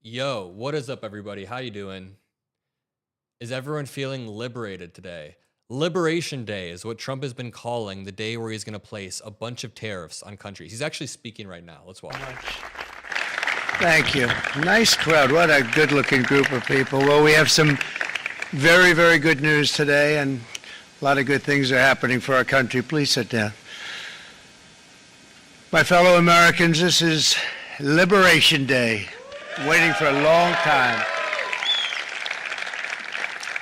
Yo, what is up, everybody? How you doing? Is everyone feeling liberated today? Liberation Day is what Trump has been calling the day where he's going to place a bunch of tariffs on countries. He's actually speaking right now. Let's watch. Thank you. Nice crowd. What a good-looking group of people. Well, we have some very, very good news today, and a lot of good things are happening for our country. Please sit down. My fellow Americans, this is Liberation Day. Waiting for a long time.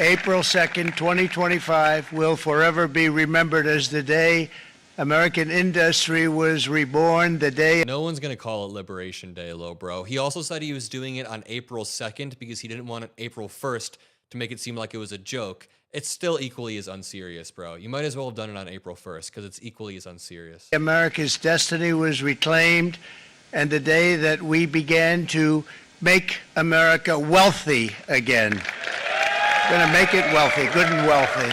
April 2nd, 2025 will forever be remembered as the day American industry was reborn, the day... No one's going to call it Liberation Day, low bro. He also said he was doing it on April 2nd because he didn't want it April 1st to make it seem like it was a joke. It's still equally as unserious, bro. You might as well have done it on April 1st because it's equally as unserious. America's destiny was reclaimed, and the day that we began to make America wealthy again. We're going to make it wealthy, good and wealthy.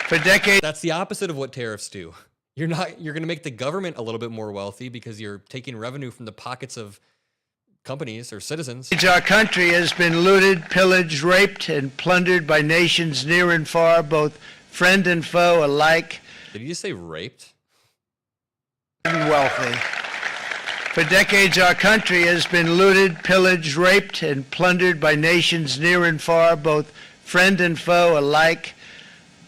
For decades... That's the opposite of what tariffs do. You're going to make the government a little bit more wealthy because you're taking revenue from the pockets of companies or citizens. Our country has been looted, pillaged, raped, and plundered by nations near and far, both friend and foe alike. Did you just say raped? And wealthy. For decades, our country has been looted, pillaged, raped, and plundered by nations near and far, both friend and foe alike.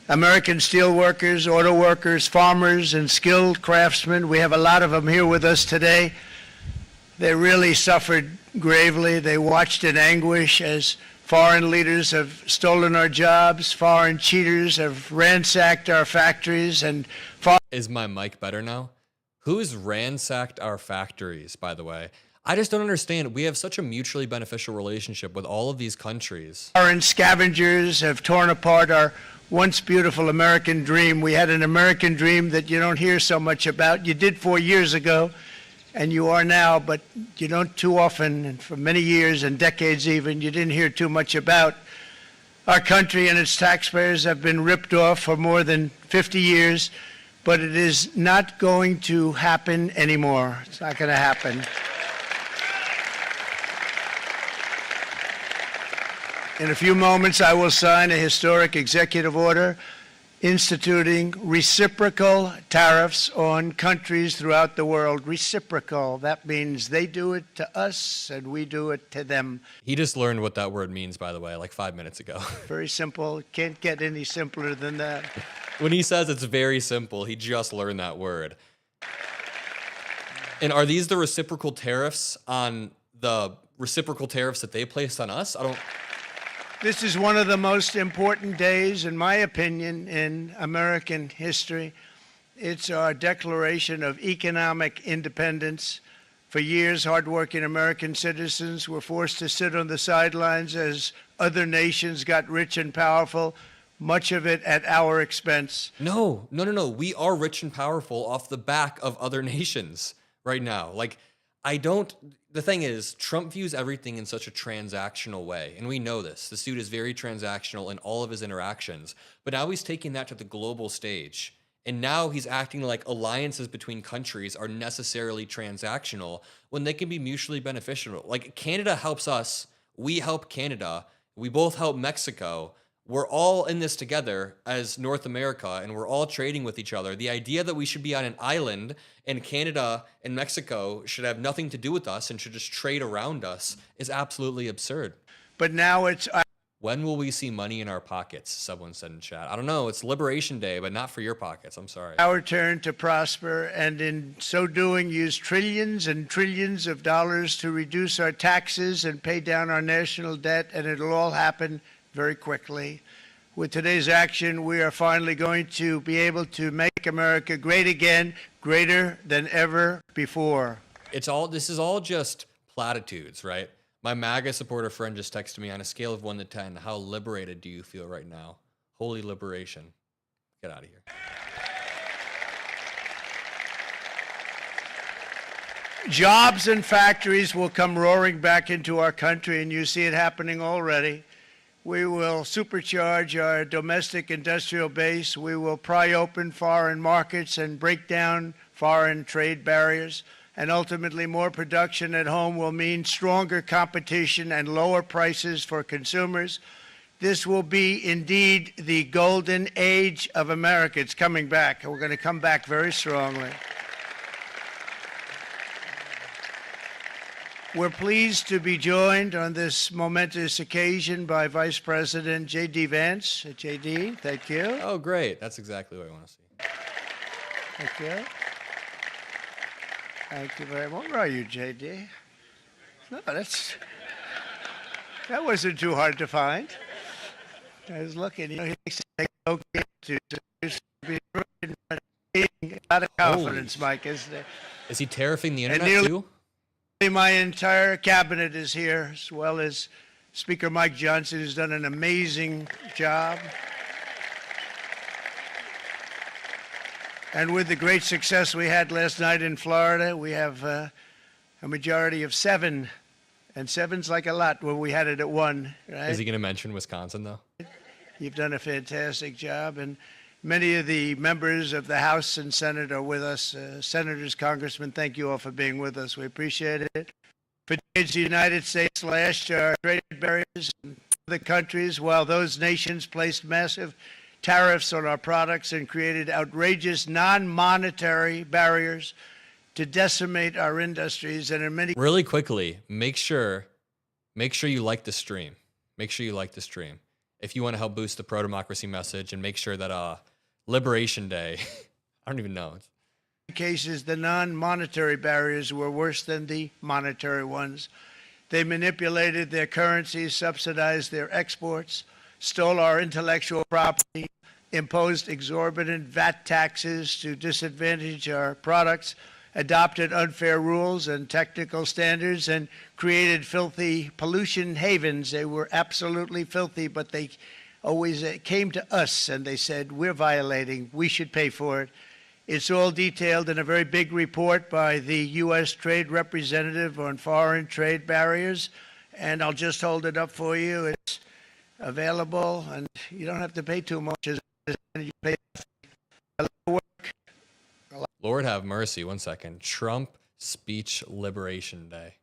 American steel workers, auto workers, farmers, and skilled craftsmen, we have a lot of them here with us today. They really suffered gravely. They watched in anguish as foreign leaders have stolen our jobs, foreign cheaters have ransacked our factories, and Is my mic better now? Who's ransacked our factories, by the way? I just don't understand. We have such a mutually beneficial relationship with all of these countries. Foreign scavengers have torn apart our once beautiful American dream. We had an American dream that you don't hear so much about. You did 4 years ago, and you are now, but you don't too often, and for many years and decades even, you didn't hear too much about. Our country and its taxpayers have been ripped off for more than 50 years. But it is not going to happen anymore. It's not going to happen. In a few moments, I will sign a historic executive order instituting reciprocal tariffs on countries throughout the world. Reciprocal. That means they do it to us and we do it to them. He just learned what that word means, by the way, like 5 minutes ago. Very simple. Can't get any simpler than that. When he says it's very simple, he just learned that word. And are these the reciprocal tariffs on the reciprocal tariffs that they placed on us? This is one of the most important days, in my opinion, in American history. It's our declaration of economic independence. For years, hardworking American citizens were forced to sit on the sidelines as other nations got rich and powerful, much of it at our expense. No. We are rich and powerful off the back of other nations right now. The thing is, Trump views everything in such a transactional way, and we know this. This dude is very transactional in all of his interactions, but now he's taking that to the global stage, and now he's acting like alliances between countries are necessarily transactional when they can be mutually beneficial. Like, Canada helps us, we help Canada, we both help Mexico. We're all in this together as North America, and we're all trading with each other. The idea that we should be on an island and Canada and Mexico should have nothing to do with us and should just trade around us is absolutely absurd. But now it's... When will we see money in our pockets? Someone said in chat. I don't know. It's Liberation Day, but not for your pockets. I'm sorry. Our turn to prosper, and in so doing, use trillions and trillions of dollars to reduce our taxes and pay down our national debt, and it'll all happen very quickly. With today's action, we are finally going to be able to make America great again, greater than ever before. This is all just platitudes, right? My MAGA supporter friend just texted me on a scale of 1 to 10, how liberated do you feel right now? Holy liberation. Get out of here. Jobs and factories will come roaring back into our country, and you see it happening already. We will supercharge our domestic industrial base. We will pry open foreign markets and break down foreign trade barriers. and ultimately more production at home will mean stronger competition and lower prices for consumers. This will be indeed the golden age of America. It's coming back. We're going to come back very strongly. We're pleased to be joined on this momentous occasion by Vice President J.D. Vance. J.D., thank you. Oh, great. That's exactly what I want to see. Thank you. Thank you very much. Where are you, J.D.? No, that wasn't too hard to find. I was looking. He likes to take okay to be a lot of confidence, Mike, isn't there? Is he tariffing the internet too? My entire cabinet is here, as well as Speaker Mike Johnson, who's done an amazing job. And with the great success we had last night in Florida, we have a majority of 7. And 7's like a lot when we had it at 1, right? Is he going to mention Wisconsin, though? You've done a fantastic job. And many of the members of the House and Senate are with us. Senators, Congressmen, thank you all for being with us. We appreciate it. For decades, the United States slashed our trade barriers in other countries, while those nations placed massive tariffs on our products and created outrageous non-monetary barriers to decimate our industries. And in many really quickly, make sure you like the stream. Make sure you like the stream if you want to help boost the pro-democracy message, and make sure that Liberation Day, I don't even know. In cases, the non-monetary barriers were worse than the monetary ones. They manipulated their currencies, subsidized their exports, stole our intellectual property, imposed exorbitant VAT taxes to disadvantage our products, adopted unfair rules and technical standards, and created filthy pollution havens. They were absolutely filthy, but they always came to us and they said, we're violating, we should pay for it. It's all detailed in a very big report by the U.S. Trade Representative on foreign trade barriers, and I'll just hold it up for you. It's available, and you don't have to pay too much. You pay a lot of work. Lord have mercy. 1 second. Trump Speech Liberation Day.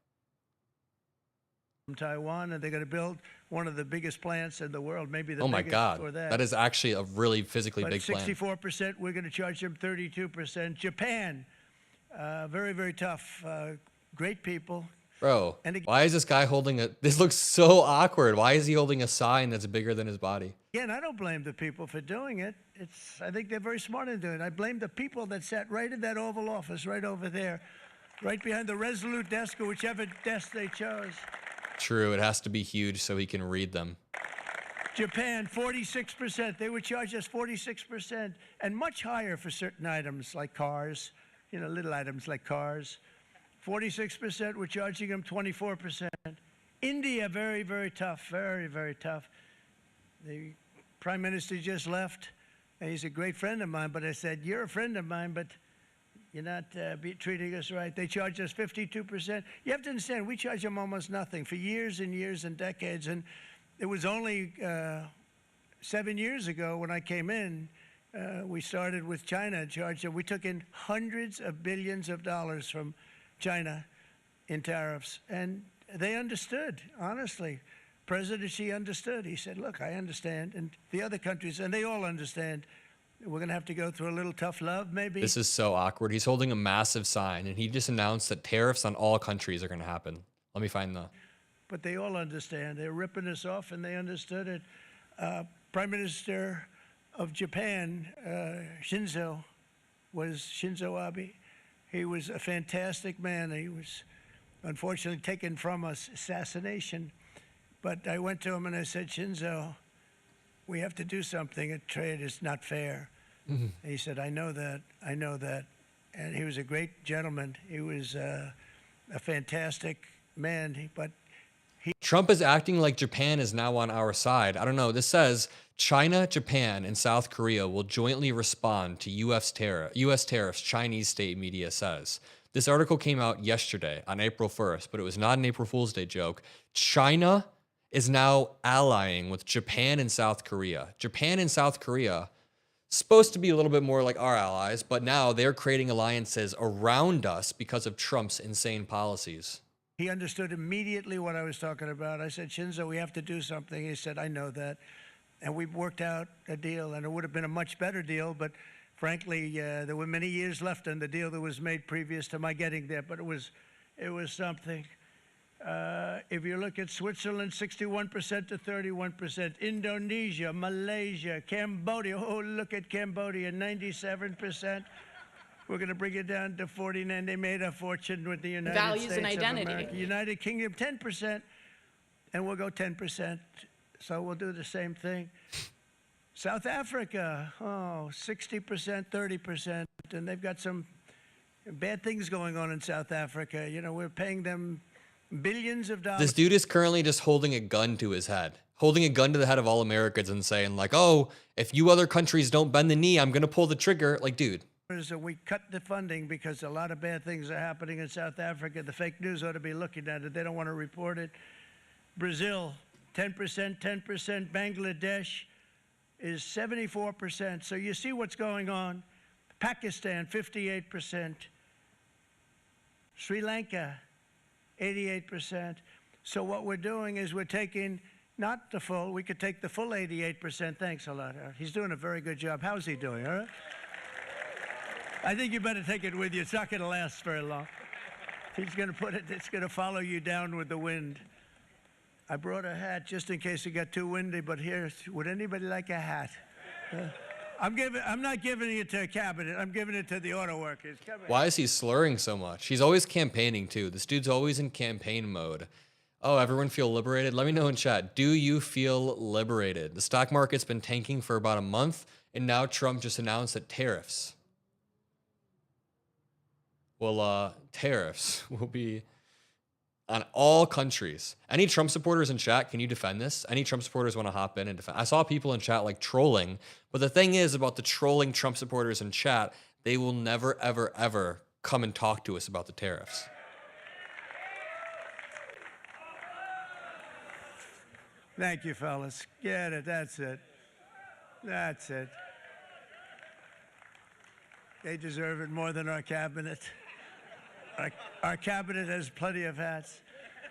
From Taiwan, and they're going to build one of the biggest plants in the world, maybe the oh my biggest God, for that. That is actually a really physically big plant. 64%, we're going to charge them 32%. Japan, very, very tough. Great people. Bro, why is this guy holding this looks so awkward. Why is he holding a sign that's bigger than his body? Again, I don't blame the people for doing it. I think they're very smart in doing it. I blame the people that sat right in that Oval Office, right over there, right behind the Resolute desk or whichever desk they chose. True, it has to be huge so he can read them. Japan, 46%. They would charge us 46%, and much higher for certain items like cars, little items like cars. 46%, we're charging them 24%. India, very, very tough, very, very tough. The Prime Minister just left, and he's a great friend of mine, but I said, you're a friend of mine, but you're not treating us right. They charge us 52%. You have to understand, we charge them almost nothing for years and years and decades. And it was only 7 years ago when I came in, we started with China and charged them. We took in hundreds of billions of dollars from China in tariffs. And they understood, honestly. President Xi understood. He said, look, I understand. And the other countries, and they all understand. We're going to have to go through a little tough love, maybe. This is so awkward. He's holding a massive sign, and he just announced that tariffs on all countries are going to happen. Let me find the... But they all understand. They're ripping us off, and they understood it. Prime Minister of Japan, Shinzo Abe. He was a fantastic man. He was unfortunately taken from us, assassination. But I went to him and I said, Shinzo, we have to do something. A trade is not fair. Mm-hmm. He said, I know that. And he was a great gentleman. He was a fantastic man. But Trump is acting like Japan is now on our side. I don't know. This says China, Japan, and South Korea will jointly respond to U.S. tariffs, Chinese state media says. This article came out yesterday on April 1st, but it was not an April Fool's Day joke. China is now allying with Japan and South Korea. Japan and South Korea supposed to be a little bit more like our allies, but now they're creating alliances around us because of Trump's insane policies. He understood immediately what I was talking about. I said, Shinzo, we have to do something. He said, I know that. And we worked out a deal, and it would have been a much better deal, but frankly, there were many years left on the deal that was made previous to my getting there, but it was something. If you look at Switzerland, 61% to 31%, Indonesia, Malaysia, Cambodia, oh, look at Cambodia, 97%. We're going to bring it down to 49. They made a fortune with the United Values States and identity. of America. United Kingdom, 10%, and we'll go 10%. So we'll do the same thing. South Africa, 60%, 30%, and they've got some bad things going on in South Africa. You know, we're paying them billions of dollars. This dude is currently just holding a gun to his head, holding a gun to the head of all Americans and saying like, oh, if you other countries don't bend the knee, I'm going to pull the trigger. Like, dude. And we cut the funding because a lot of bad things are happening in South Africa. The fake news ought to be looking at it. They don't want to report it. Brazil, 10%, 10%. Bangladesh is 74%. So you see what's going on. Pakistan, 58%. Sri Lanka, 88%. So what we're doing is we're taking not the full, we could take the full 88%. Thanks a lot, Art. He's doing a very good job. How's he doing, all right? I think you better take it with you. It's not going to last very long. He's going to put it, it's going to follow you down with the wind. I brought a hat just in case it got too windy, but here, would anybody like a hat? I'm not giving it to a cabinet. I'm giving it to the auto workers. Why is he slurring so much? He's always campaigning too. This dude's always in campaign mode. Oh, everyone feel liberated? Let me know in chat. Do you feel liberated? The stock market's been tanking for about a month, and now Trump just announced that tariffs will be on all countries. Any Trump supporters in chat, can you defend this? Any Trump supporters want to hop in and defend? I saw people in chat like trolling, but the thing is about the trolling Trump supporters in chat, they will never, ever, ever come and talk to us about the tariffs. Thank you, fellas. Get it. That's it. That's it. They deserve it more than our cabinet. Our cabinet has plenty of hats.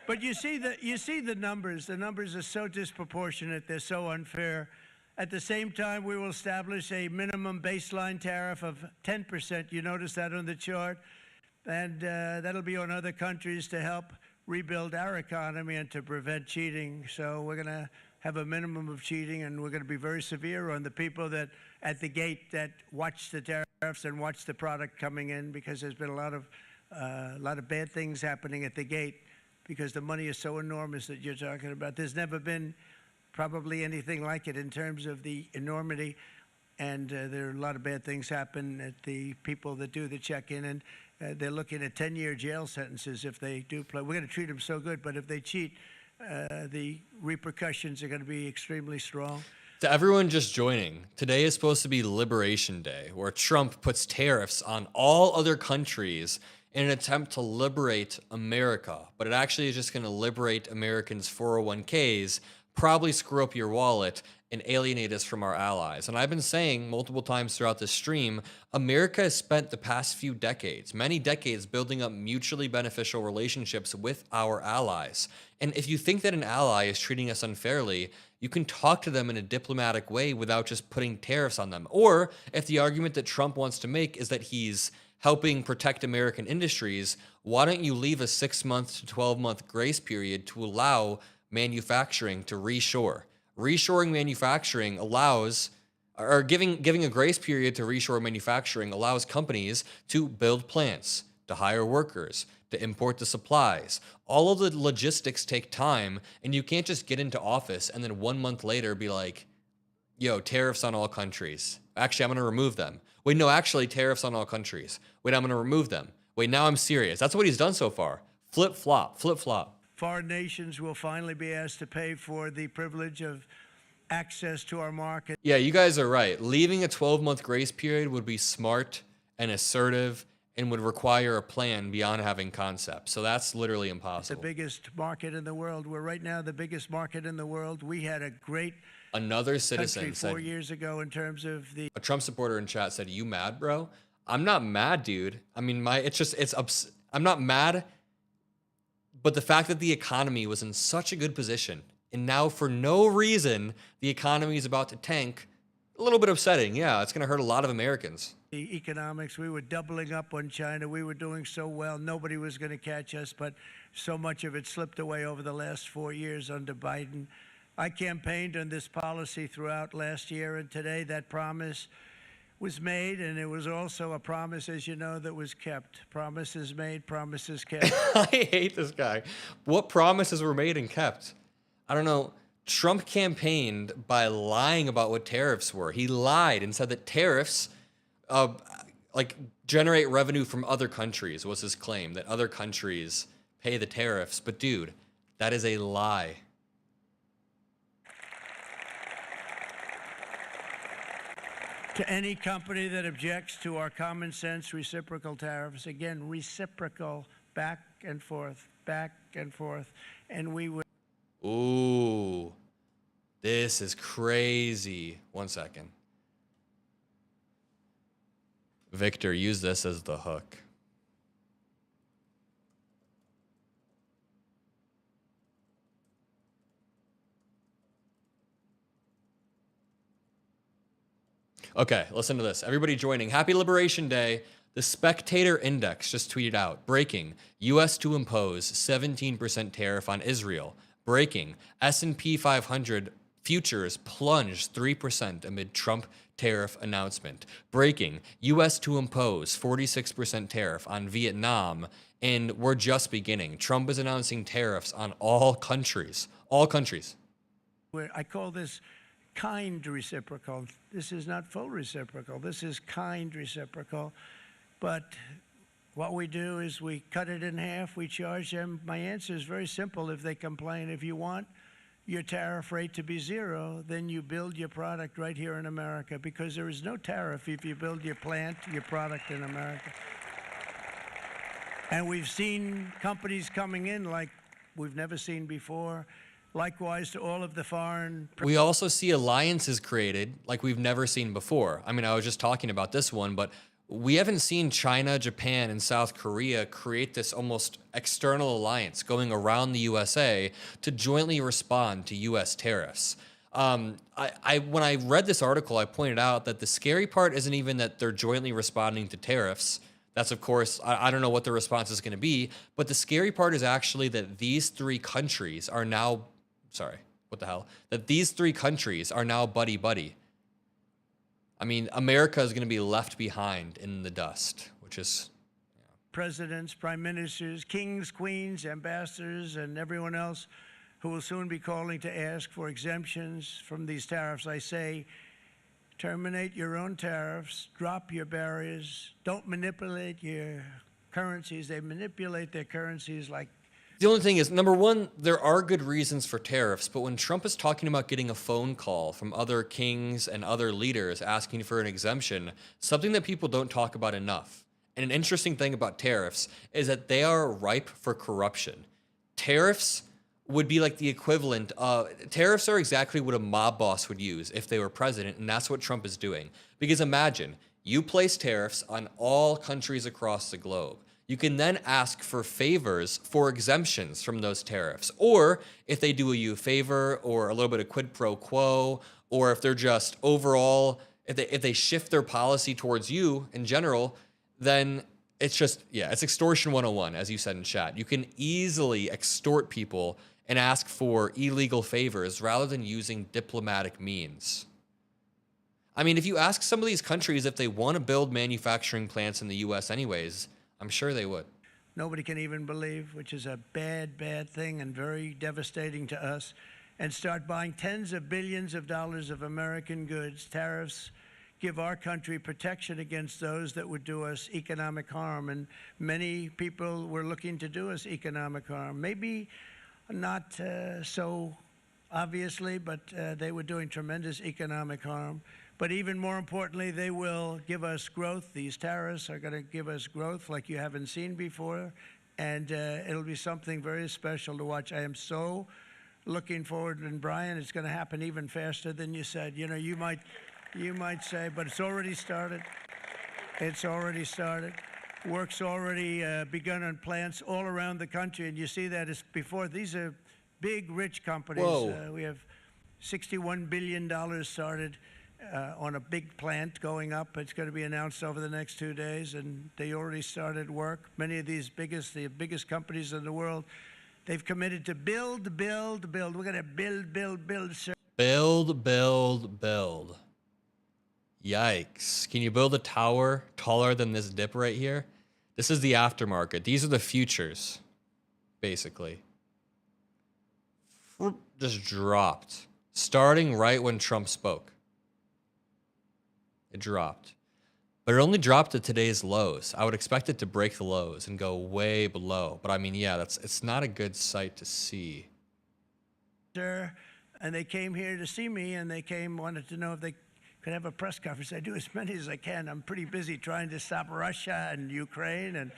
But you see the numbers. The numbers are so disproportionate. They're so unfair. At the same time, we will establish a minimum baseline tariff of 10%. You notice that on the chart. And that'll be on other countries to help rebuild our economy and to prevent cheating. So we're going to have a minimum of cheating, and we're going to be very severe on the people that at the gate that watch the tariffs and watch the product coming in, because there's been a lot of bad things happening at the gate because the money is so enormous that you're talking about. There's never been probably anything like it in terms of the enormity, and there are a lot of bad things happen at the people that do the check-in, and they're looking at 10-year jail sentences if they do play. We're going to treat them so good, but if they cheat, the repercussions are going to be extremely strong. To everyone just joining, today is supposed to be Liberation Day, where Trump puts tariffs on all other countries in an attempt to liberate America. But it actually is just going to liberate Americans' 401ks, probably screw up your wallet, and alienate us from our allies. And I've been saying multiple times throughout this stream, America has spent the past few decades, many decades, building up mutually beneficial relationships with our allies. And if you think that an ally is treating us unfairly, you can talk to them in a diplomatic way without just putting tariffs on them. Or if the argument that Trump wants to make is that he's helping protect American industries, why don't you leave a 6-month to 12-month grace period to allow manufacturing to reshore? Reshoring manufacturing allows, or giving a grace period to reshore manufacturing allows companies to build plants, to hire workers, to import the supplies. All of the logistics take time, and you can't just get into office and then 1 month later be like, yo, tariffs on all countries. Actually, I'm going to remove them. Wait, no, actually, tariffs on all countries. Wait, I'm going to remove them. Wait, now I'm serious. That's what he's done so far. Flip-flop, flip-flop. Foreign nations will finally be asked to pay for the privilege of access to our market. Yeah, you guys are right. Leaving a 12-month grace period would be smart and assertive and would require a plan beyond having concepts. So that's literally impossible. The biggest market in the world. We're right now the biggest market in the world. We had a great Another citizen country said, 4 years ago in terms of the a Trump supporter in chat said, "You mad, bro?" I'm not mad, dude. I mean, I'm not mad, but the fact that the economy was in such a good position and now for no reason the economy is about to tank, a little bit upsetting. Yeah, it's going to hurt a lot of Americans. the economics. We were doubling up on China. We were doing so well. Nobody was going to catch us, but so much of it slipped away over the last 4 years under Biden. I campaigned on this policy throughout last year, and today that promise was made, and it was also a promise, as you know, that was kept. Promises made, promises kept. I hate this guy. What promises were made and kept? I don't know. Trump campaigned by lying about what tariffs were. He lied and said that tariffs generate revenue from other countries, was his claim, that other countries pay the tariffs. But dude, that is a lie. To any company that objects to our common sense reciprocal tariffs, again, reciprocal, back and forth, and we would. Ooh, this is crazy. 1 second. Victor, use this as the hook. Okay, listen to this. Everybody joining. Happy Liberation Day. The Spectator Index just tweeted out, breaking, U.S. to impose 17% tariff on Israel. Breaking, S&P 500 futures plunged 3% amid Trump tariff announcement. Breaking, U.S. to impose 46% tariff on Vietnam. And we're just beginning. Trump is announcing tariffs on all countries. All countries. I call this kind reciprocal. This is not full reciprocal. This is kind reciprocal. But what we do is we cut it in half. We charge them. My answer is very simple. If they complain, if you want your tariff rate to be zero, then you build your product right here in America, because there is no tariff if you build your plant, your product in America. And we've seen companies coming in like we've never seen before. Likewise to all of the foreign. We also see alliances created like we've never seen before. I mean, I was just talking about this one, but we haven't seen China, Japan, and South Korea create this almost external alliance going around the USA to jointly respond to US tariffs. When I read this article, I pointed out that the scary part isn't even that they're jointly responding to tariffs. That's, of course, I don't know what the response is going to be, but the scary part is actually that these three countries are now, that these three countries are now buddy-buddy. I mean, America is going to be left behind in the dust, which is... Presidents, prime ministers, kings, queens, ambassadors, and everyone else who will soon be calling to ask for exemptions from these tariffs. I say, terminate your own tariffs, drop your barriers, don't manipulate your currencies. They manipulate their currencies like... The only thing is, number one, there are good reasons for tariffs, but when Trump is talking about getting a phone call from other kings and other leaders asking for an exemption, something that people don't talk about enough, and an interesting thing about tariffs is that they are ripe for corruption. Tariffs would be like the equivalent of... Tariffs are exactly what a mob boss would use if they were president, and that's what Trump is doing. Because imagine, you place tariffs on all countries across the globe. You can then ask for favors for exemptions from those tariffs. Or if they do you a favor or a little bit of quid pro quo, or if they're just overall, if they shift their policy towards you in general, then it's just, it's extortion 101, as you said in chat. You can easily extort people and ask for illegal favors rather than using diplomatic means. I mean, if you ask some of these countries if they want to build manufacturing plants in the US anyways, I'm sure they would. Nobody can even believe, which is a bad, bad thing and very devastating to us, and start buying tens of billions of dollars of American goods. Tariffs give our country protection against those that would do us economic harm, and many people were looking to do us economic harm. Maybe not so obviously, but they were doing tremendous economic harm. But even more importantly, they will give us growth. These tariffs are going to give us growth like you haven't seen before, and it'll be something very special to watch. I am so looking forward. And Brian, it's going to happen even faster than you said. You know, you might say, but it's already started. It's already started. Work's already begun on plants all around the country, and you see that as before. These are big, rich companies. We have $61 billion started on a big plant going up. It's going to be announced over the next 2 days, and they already started work. Many of these the biggest companies in the world, they've committed to build, build, build. We're going to build, build, build. Build, build, build. Yikes. Can you build a tower taller than this dip right here? This is the aftermarket. These are the futures, basically. Just dropped. Starting right when Trump spoke. It dropped. But it only dropped at today's lows. I would expect it to break the lows and go way below. But I mean, yeah, it's not a good sight to see. And they came here to see me, and wanted to know if they could have a press conference. I do as many as I can. I'm pretty busy trying to stop Russia and Ukraine and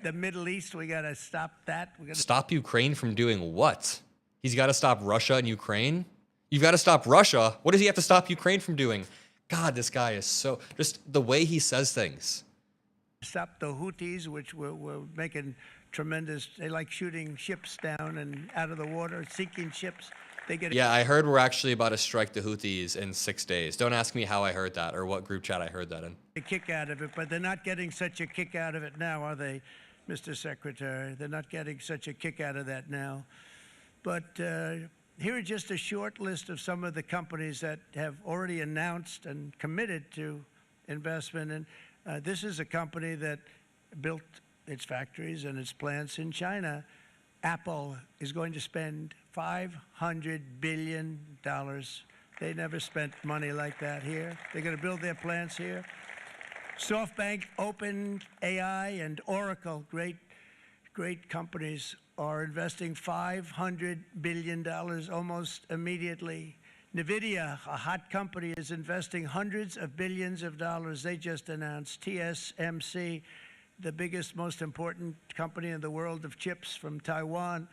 the Middle East. We got to stop that. Stop Ukraine from doing what? He's got to stop Russia and Ukraine? You've got to stop Russia? What does he have to stop Ukraine from doing? God, this guy is so... Just the way he says things. Stop the Houthis, which were making tremendous... They like shooting ships down and out of the water, sinking ships. Yeah, I heard we're actually about to strike the Houthis in 6 days. Don't ask me how I heard that or what group chat I heard that in. A kick out of it, but they're not getting such a kick out of it now, are they, Mr. Secretary? They're not getting such a kick out of that now. But here are just a short list of some of the companies that have already announced and committed to investment. And this is a company that built its factories and its plants in China. Apple is going to spend $500 billion. They never spent money like that here. They're going to build their plants here. SoftBank, OpenAI, and Oracle, great companies, are investing $500 billion almost immediately. NVIDIA, a hot company, is investing hundreds of billions of dollars. They just announced. TSMC, the biggest, most important company in the world of chips from Taiwan,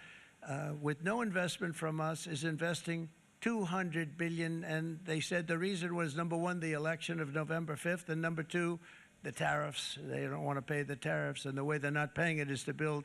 with no investment from us, is investing $200 billion. And they said the reason was, number one, the election of November 5th, and number two, the tariffs. They don't want to pay the tariffs, and the way they're not paying it is to build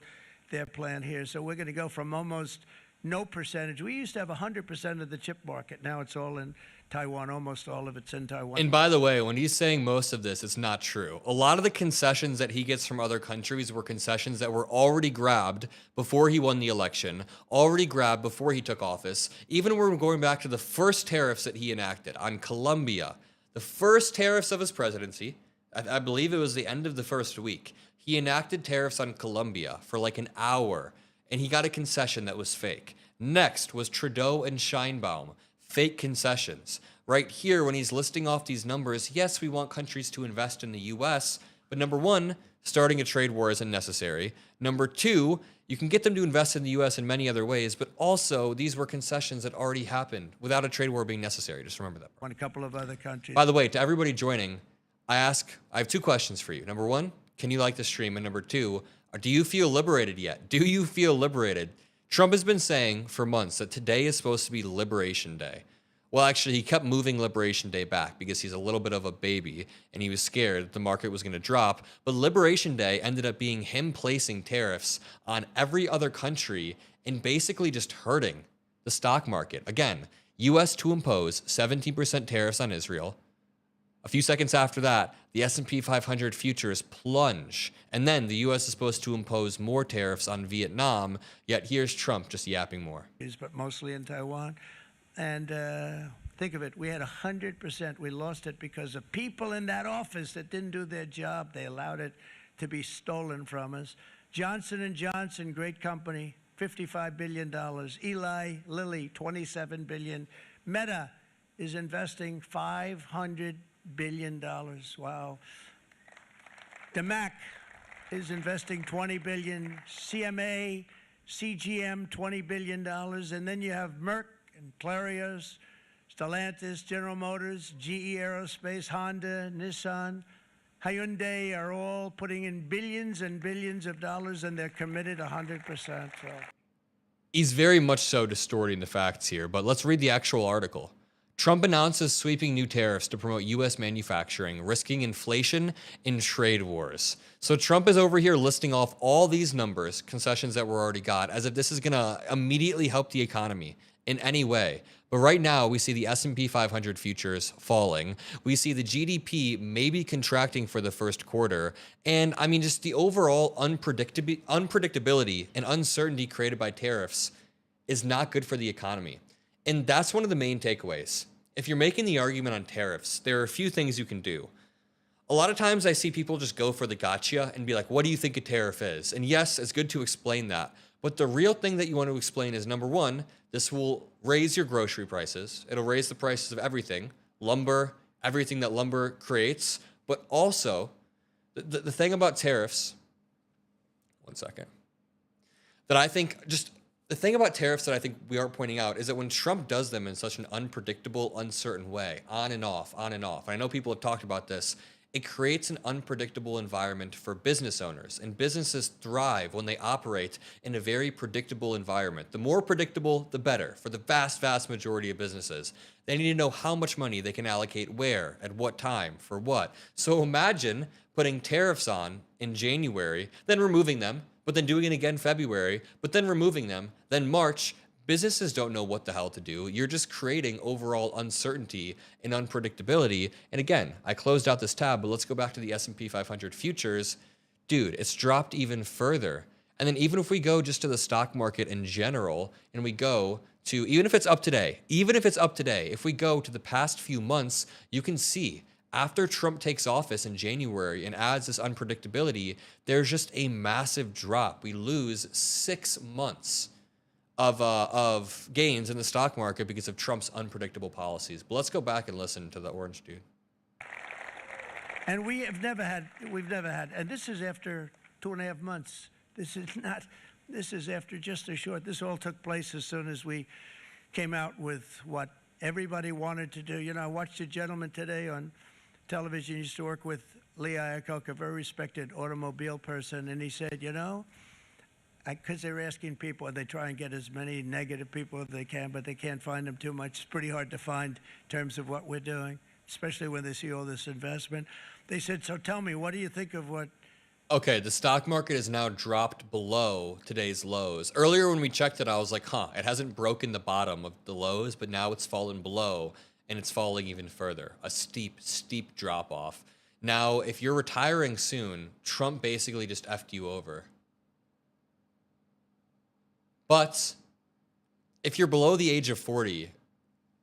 their plant here. So we're going to go from almost no percentage. We used to have 100% of the chip market. Now it's all in Taiwan. Almost all of it's in Taiwan. And by the way, when he's saying most of this, it's not true. A lot of the concessions that he gets from other countries were concessions that were already grabbed before he won the election, already grabbed before he took office. Even when we're going back to the first tariffs that he enacted on Colombia, the first tariffs of his presidency, I believe it was the end of the first week, he enacted tariffs on Colombia for like an hour, and he got a concession that was fake. Next was Trudeau and Sheinbaum, fake concessions. Right here, when he's listing off these numbers, yes, we want countries to invest in the U.S., but number one, starting a trade war isn't necessary. Number two, you can get them to invest in the U.S. in many other ways, but also these were concessions that already happened without a trade war being necessary. Just remember that. On a couple of other countries. By the way, to everybody joining, I have two questions for you. Number one, can you like the stream? And number two, do you feel liberated yet? Do you feel liberated? Trump has been saying for months that today is supposed to be Liberation Day. Well, actually, he kept moving Liberation Day back because he's a little bit of a baby and he was scared the market was going to drop. But Liberation Day ended up being him placing tariffs on every other country and basically just hurting the stock market. Again, U.S. to impose 17% tariffs on Israel. A few seconds after that, the S&P 500 futures plunge, and then the U.S. is supposed to impose more tariffs on Vietnam, yet here's Trump just yapping more. But mostly in Taiwan. And think of it, we had 100%. We lost it because of people in that office that didn't do their job. They allowed it to be stolen from us. Johnson & Johnson, great company, $55 billion. Eli Lilly, $27 billion. Meta is investing $500 billion. Wow. DeMac is investing $20 billion. CMA, CGM, $20 billion. And then you have Merck and Clarios, Stellantis, General Motors, GE Aerospace, Honda, Nissan, Hyundai are all putting in billions and billions of dollars, and they're committed 100%. So. He's very much so distorting the facts here, but let's read the actual article. Trump announces sweeping new tariffs to promote U.S. manufacturing, risking inflation in trade wars. So Trump is over here listing off all these numbers, concessions that were already got, as if this is going to immediately help the economy in any way. But right now, we see the S&P 500 futures falling. We see the GDP maybe contracting for the first quarter. And I mean, just the overall unpredictability and uncertainty created by tariffs is not good for the economy. And that's one of the main takeaways. If you're making the argument on tariffs, there are a few things you can do. A lot of times I see people just go for the gotcha and be like, what do you think a tariff is? And yes, it's good to explain that. But the real thing that you want to explain is, number one, this will raise your grocery prices. It'll raise the prices of everything, lumber, everything that lumber creates. But also, the thing about tariffs, one second, that I think just... The thing about tariffs that I think we are pointing out is that when Trump does them in such an unpredictable, uncertain way, on and off, and I know people have talked about this, it creates an unpredictable environment for business owners. And businesses thrive when they operate in a very predictable environment. The more predictable, the better for the vast, vast majority of businesses. They need to know how much money they can allocate where, at what time, for what. So imagine putting tariffs on in January, then removing them, but then doing it again February, but then removing them, then March. Businesses don't know what the hell to do. You're just creating overall uncertainty and unpredictability. And again, I closed out this tab, but let's go back to the S&P 500 futures. Dude, it's dropped even further. And then even if we go just to the stock market in general, and we go to, even if it's up today, if we go to the past few months, you can see after Trump takes office in January and adds this unpredictability, there's just a massive drop. We lose 6 months of gains in the stock market because of Trump's unpredictable policies. But let's go back and listen to the orange dude. And we've never had, and this is after 2.5 months. This is after just a short, this all took place as soon as we came out with what everybody wanted to do. You know, I watched a gentleman today on television. He used to work with Lee Iacocca, a very respected automobile person, and he said, you know, because they're asking people, they try and get as many negative people as they can, but they can't find them too much. It's pretty hard to find in terms of what we're doing, especially when they see all this investment. They said, so tell me, what do you think of what? Okay, the stock market has now dropped below today's lows. Earlier when we checked it, I was like, it hasn't broken the bottom of the lows, but now it's fallen below, and it's falling even further. A steep, steep drop off. Now, if you're retiring soon, Trump basically just effed you over. But if you're below the age of 40,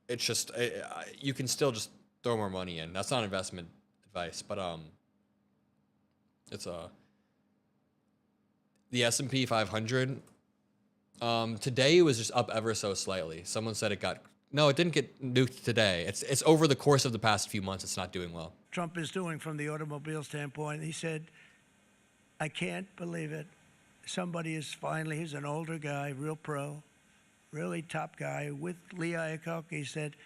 it's just, you can still just throw more money in. That's not investment advice, but it's the S&P 500. Today it was just up ever so slightly. Someone said it didn't get nuked today. It's over the course of the past few months. It's not doing well. Trump is doing from the automobile standpoint. He said, I can't believe it. Somebody is finally, he's an older guy, real pro, really top guy, with Lee Iacocca. He said,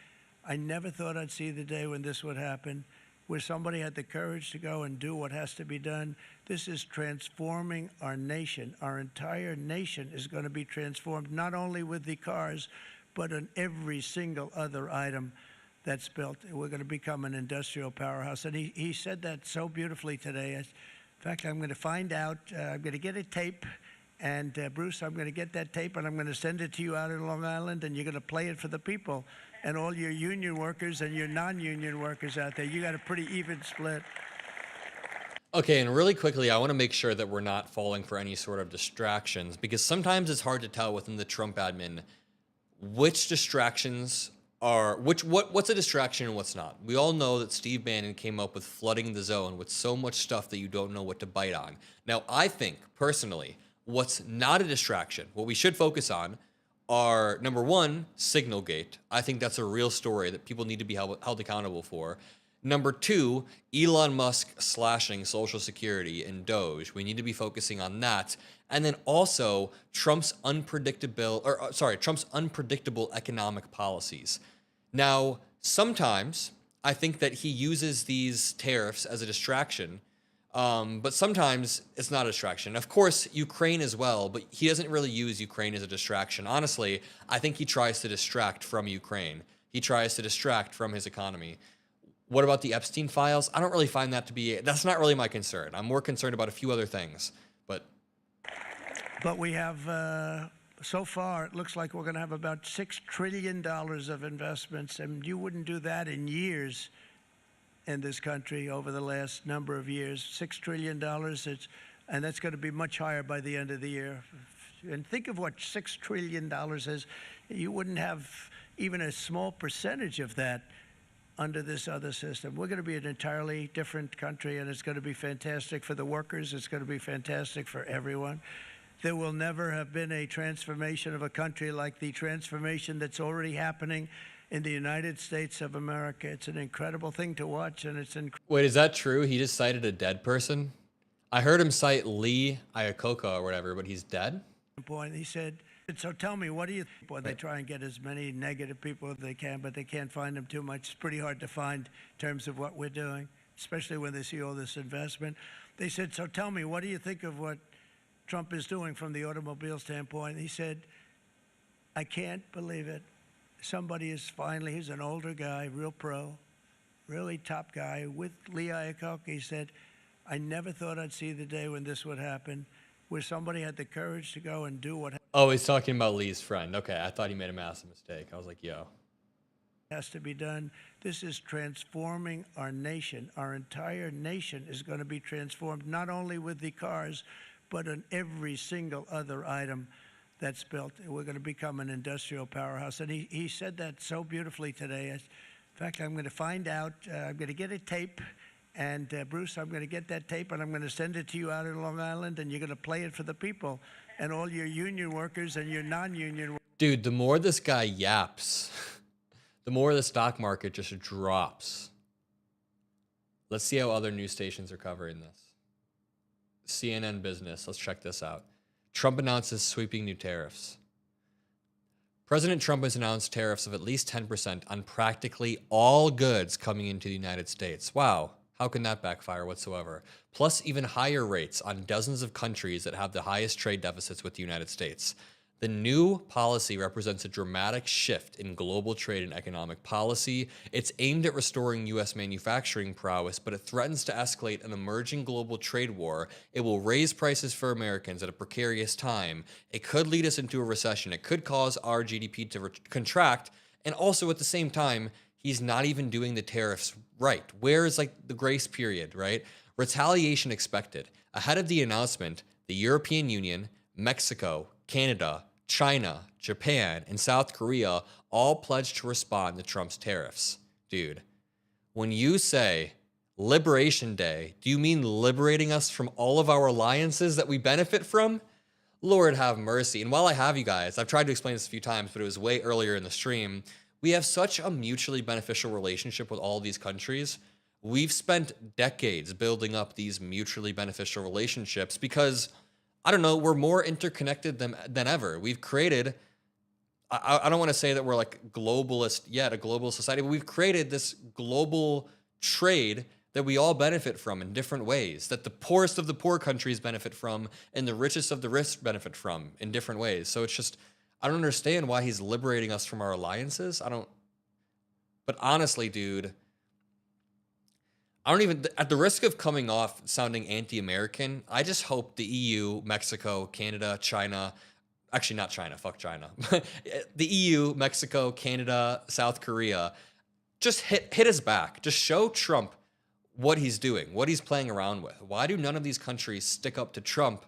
I never thought I'd see the day when this would happen, where somebody had the courage to go and do what has to be done. This is transforming our nation. Our entire nation is going to be transformed, not only with the cars, but on every single other item that's built. We're going to become an industrial powerhouse. And he said that so beautifully today. In fact, I'm going to find out, I'm going to get a tape, and Bruce, I'm going to get that tape, and I'm going to send it to you out in Long Island, and you're going to play it for the people. And all your union workers and your non-union workers out there, you got a pretty even split. Okay, and really quickly, I want to make sure that we're not falling for any sort of distractions, because sometimes it's hard to tell within the Trump admin which distractions are, what's a distraction and what's not. We all know that Steve Bannon came up with flooding the zone with so much stuff that you don't know what to bite on. Now, I think, personally, what's not a distraction, what we should focus on are, number one, Signalgate. I think that's a real story that people need to be held accountable for. Number two, Elon Musk slashing Social Security and Doge. We need to be focusing on that. And then also Trump's unpredictable economic policies. Now, sometimes I think that he uses these tariffs as a distraction But sometimes it's not a distraction. Of course, Ukraine as well, but he doesn't really use Ukraine as a distraction. Honestly, I think he tries to distract from Ukraine. He tries to distract from his economy. What about the Epstein files? I don't really find that to be, that's not really my concern. I'm more concerned about a few other things. But we have, so far, it looks like we're going to have about $6 trillion of investments, and you wouldn't do that in years in this country over the last number of years. $6 trillion, and that's going to be much higher by the end of the year. And think of what $6 trillion is. You wouldn't have even a small percentage of that under this other system. We're going to be an entirely different country, and it's going to be fantastic for the workers. It's going to be fantastic for everyone. There will never have been a transformation of a country like the transformation that's already happening in the United States of America. It's an incredible thing to watch, and it's Wait, is that true? He just cited a dead person? I heard him cite Lee Iacocca or whatever, but he's dead? Point. He said, so tell me, what do you think? Well, they try and get as many negative people as they can, but they can't find them too much. It's pretty hard to find in terms of what we're doing, especially when they see all this investment. They said, so tell me, what do you think of what Trump is doing from the automobile standpoint? He said, I can't believe it. Somebody is finally, he's an older guy, real pro, really top guy, with Lee Iacocca. He said, I never thought I'd see the day when this would happen, where somebody had the courage to go and do what Oh, he's talking about Lee's friend. Okay, I thought he made a massive mistake. I was like, yo. has to be done. This is transforming our nation. Our entire nation is going to be transformed, not only with the cars, but on every single other item that's built. We're going to become an industrial powerhouse. And he said that so beautifully today. In fact, I'm going to find out, I'm going to get a tape, and Bruce, I'm going to get that tape, and I'm going to send it to you out in Long Island, and you're going to play it for the people and all your union workers and your non-union workers. Dude, the more this guy yaps, the more the stock market just drops. Let's see how other news stations are covering this. CNN Business, let's check this out. Trump announces sweeping new tariffs. President Trump has announced tariffs of at least 10% on practically all goods coming into the United States. Wow, how can that backfire whatsoever? Plus even higher rates on dozens of countries that have the highest trade deficits with the United States. The new policy represents a dramatic shift in global trade and economic policy. It's aimed at restoring U.S. manufacturing prowess, but it threatens to escalate an emerging global trade war. It will raise prices for Americans at a precarious time. It could lead us into a recession. It could cause our GDP to contract. And also at the same time, he's not even doing the tariffs right. Where is like the grace period, right? Retaliation expected. Ahead of the announcement, the European Union, Mexico, Canada, China, Japan, and South Korea all pledged to respond to Trump's tariffs. Dude, when you say Liberation Day, do you mean liberating us from all of our alliances that we benefit from? Lord have mercy. And while I have you guys, I've tried to explain this a few times, but it was way earlier in the stream. We have such a mutually beneficial relationship with all these countries. We've spent decades building up these mutually beneficial relationships because, I don't know, we're more interconnected than ever. We've created, I don't want to say that we're like globalist yet, a global society, but we've created this global trade that we all benefit from in different ways, that the poorest of the poor countries benefit from and the richest of the rich benefit from in different ways. So it's just, I don't understand why he's liberating us from our alliances. But honestly, dude, I don't even, at the risk of coming off sounding anti-American, I just hope the EU, Mexico, Canada, China, actually not China, fuck China, the EU, Mexico, Canada, South Korea, just hit us back. Just show Trump what he's doing, what he's playing around with. Why do none of these countries stick up to Trump?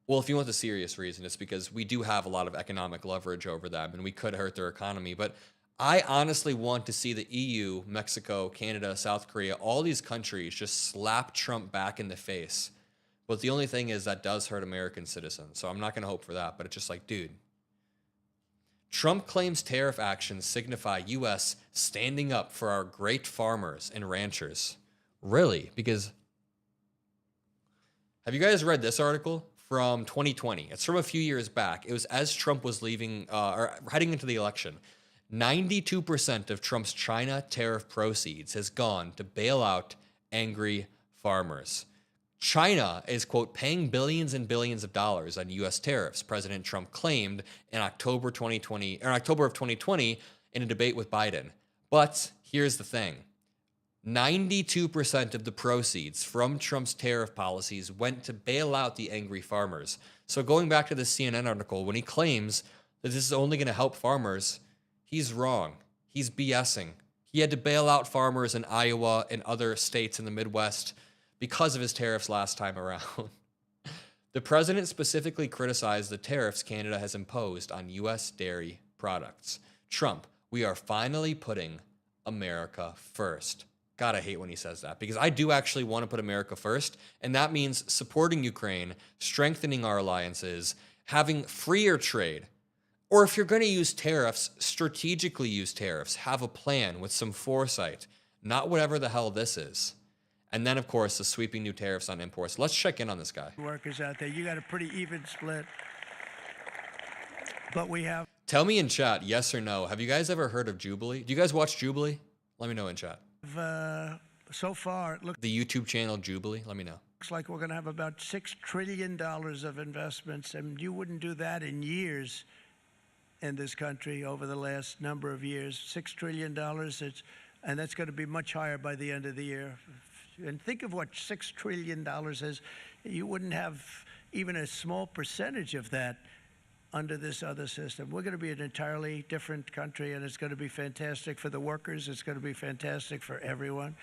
Well, if you want the serious reason, it's because we do have a lot of economic leverage over them and we could hurt their economy. But I honestly want to see the EU, Mexico, Canada, South Korea, all these countries just slap Trump back in the face. But the only thing is that does hurt American citizens. So I'm not going to hope for that. But it's just like, dude, Trump claims tariff actions signify U.S. standing up for our great farmers and ranchers. Really? Because have you guys read this article from 2020? It's from a few years back. It was as Trump was leaving or heading into the election. 92% of Trump's China tariff proceeds has gone to bail out angry farmers. China is, quote, paying billions and billions of dollars on U.S. tariffs, President Trump claimed in October of 2020 in a debate with Biden. But here's the thing. 92% of the proceeds from Trump's tariff policies went to bail out the angry farmers. So going back to the CNN article, when he claims that this is only going to help farmers, he's wrong. He's BSing. He had to bail out farmers in Iowa and other states in the Midwest because of his tariffs last time around. The president specifically criticized the tariffs Canada has imposed on U.S. dairy products. Trump, we are finally putting America first. God, I hate when he says that, because I do actually want to put America first, and that means supporting Ukraine, strengthening our alliances, having freer trade. Or if you're going to use tariffs, strategically use tariffs. Have a plan with some foresight, not whatever the hell this is. And then, of course, the sweeping new tariffs on imports. Let's check in on this guy. Workers out there, you got a pretty even split. But we have... Tell me in chat, yes or no. Have you guys ever heard of Jubilee? Do you guys watch Jubilee? Let me know in chat. So far, it looks The YouTube channel Jubilee? Let me know. like we're going to have about $6 trillion of investments, and you wouldn't do that in years in this country over the last number of years. $6 trillion, and that's going to be much higher by the end of the year. And think of what $6 trillion is. You wouldn't have even a small percentage of that under this other system. We're going to be an entirely different country, and it's going to be fantastic for the workers. It's going to be fantastic for everyone.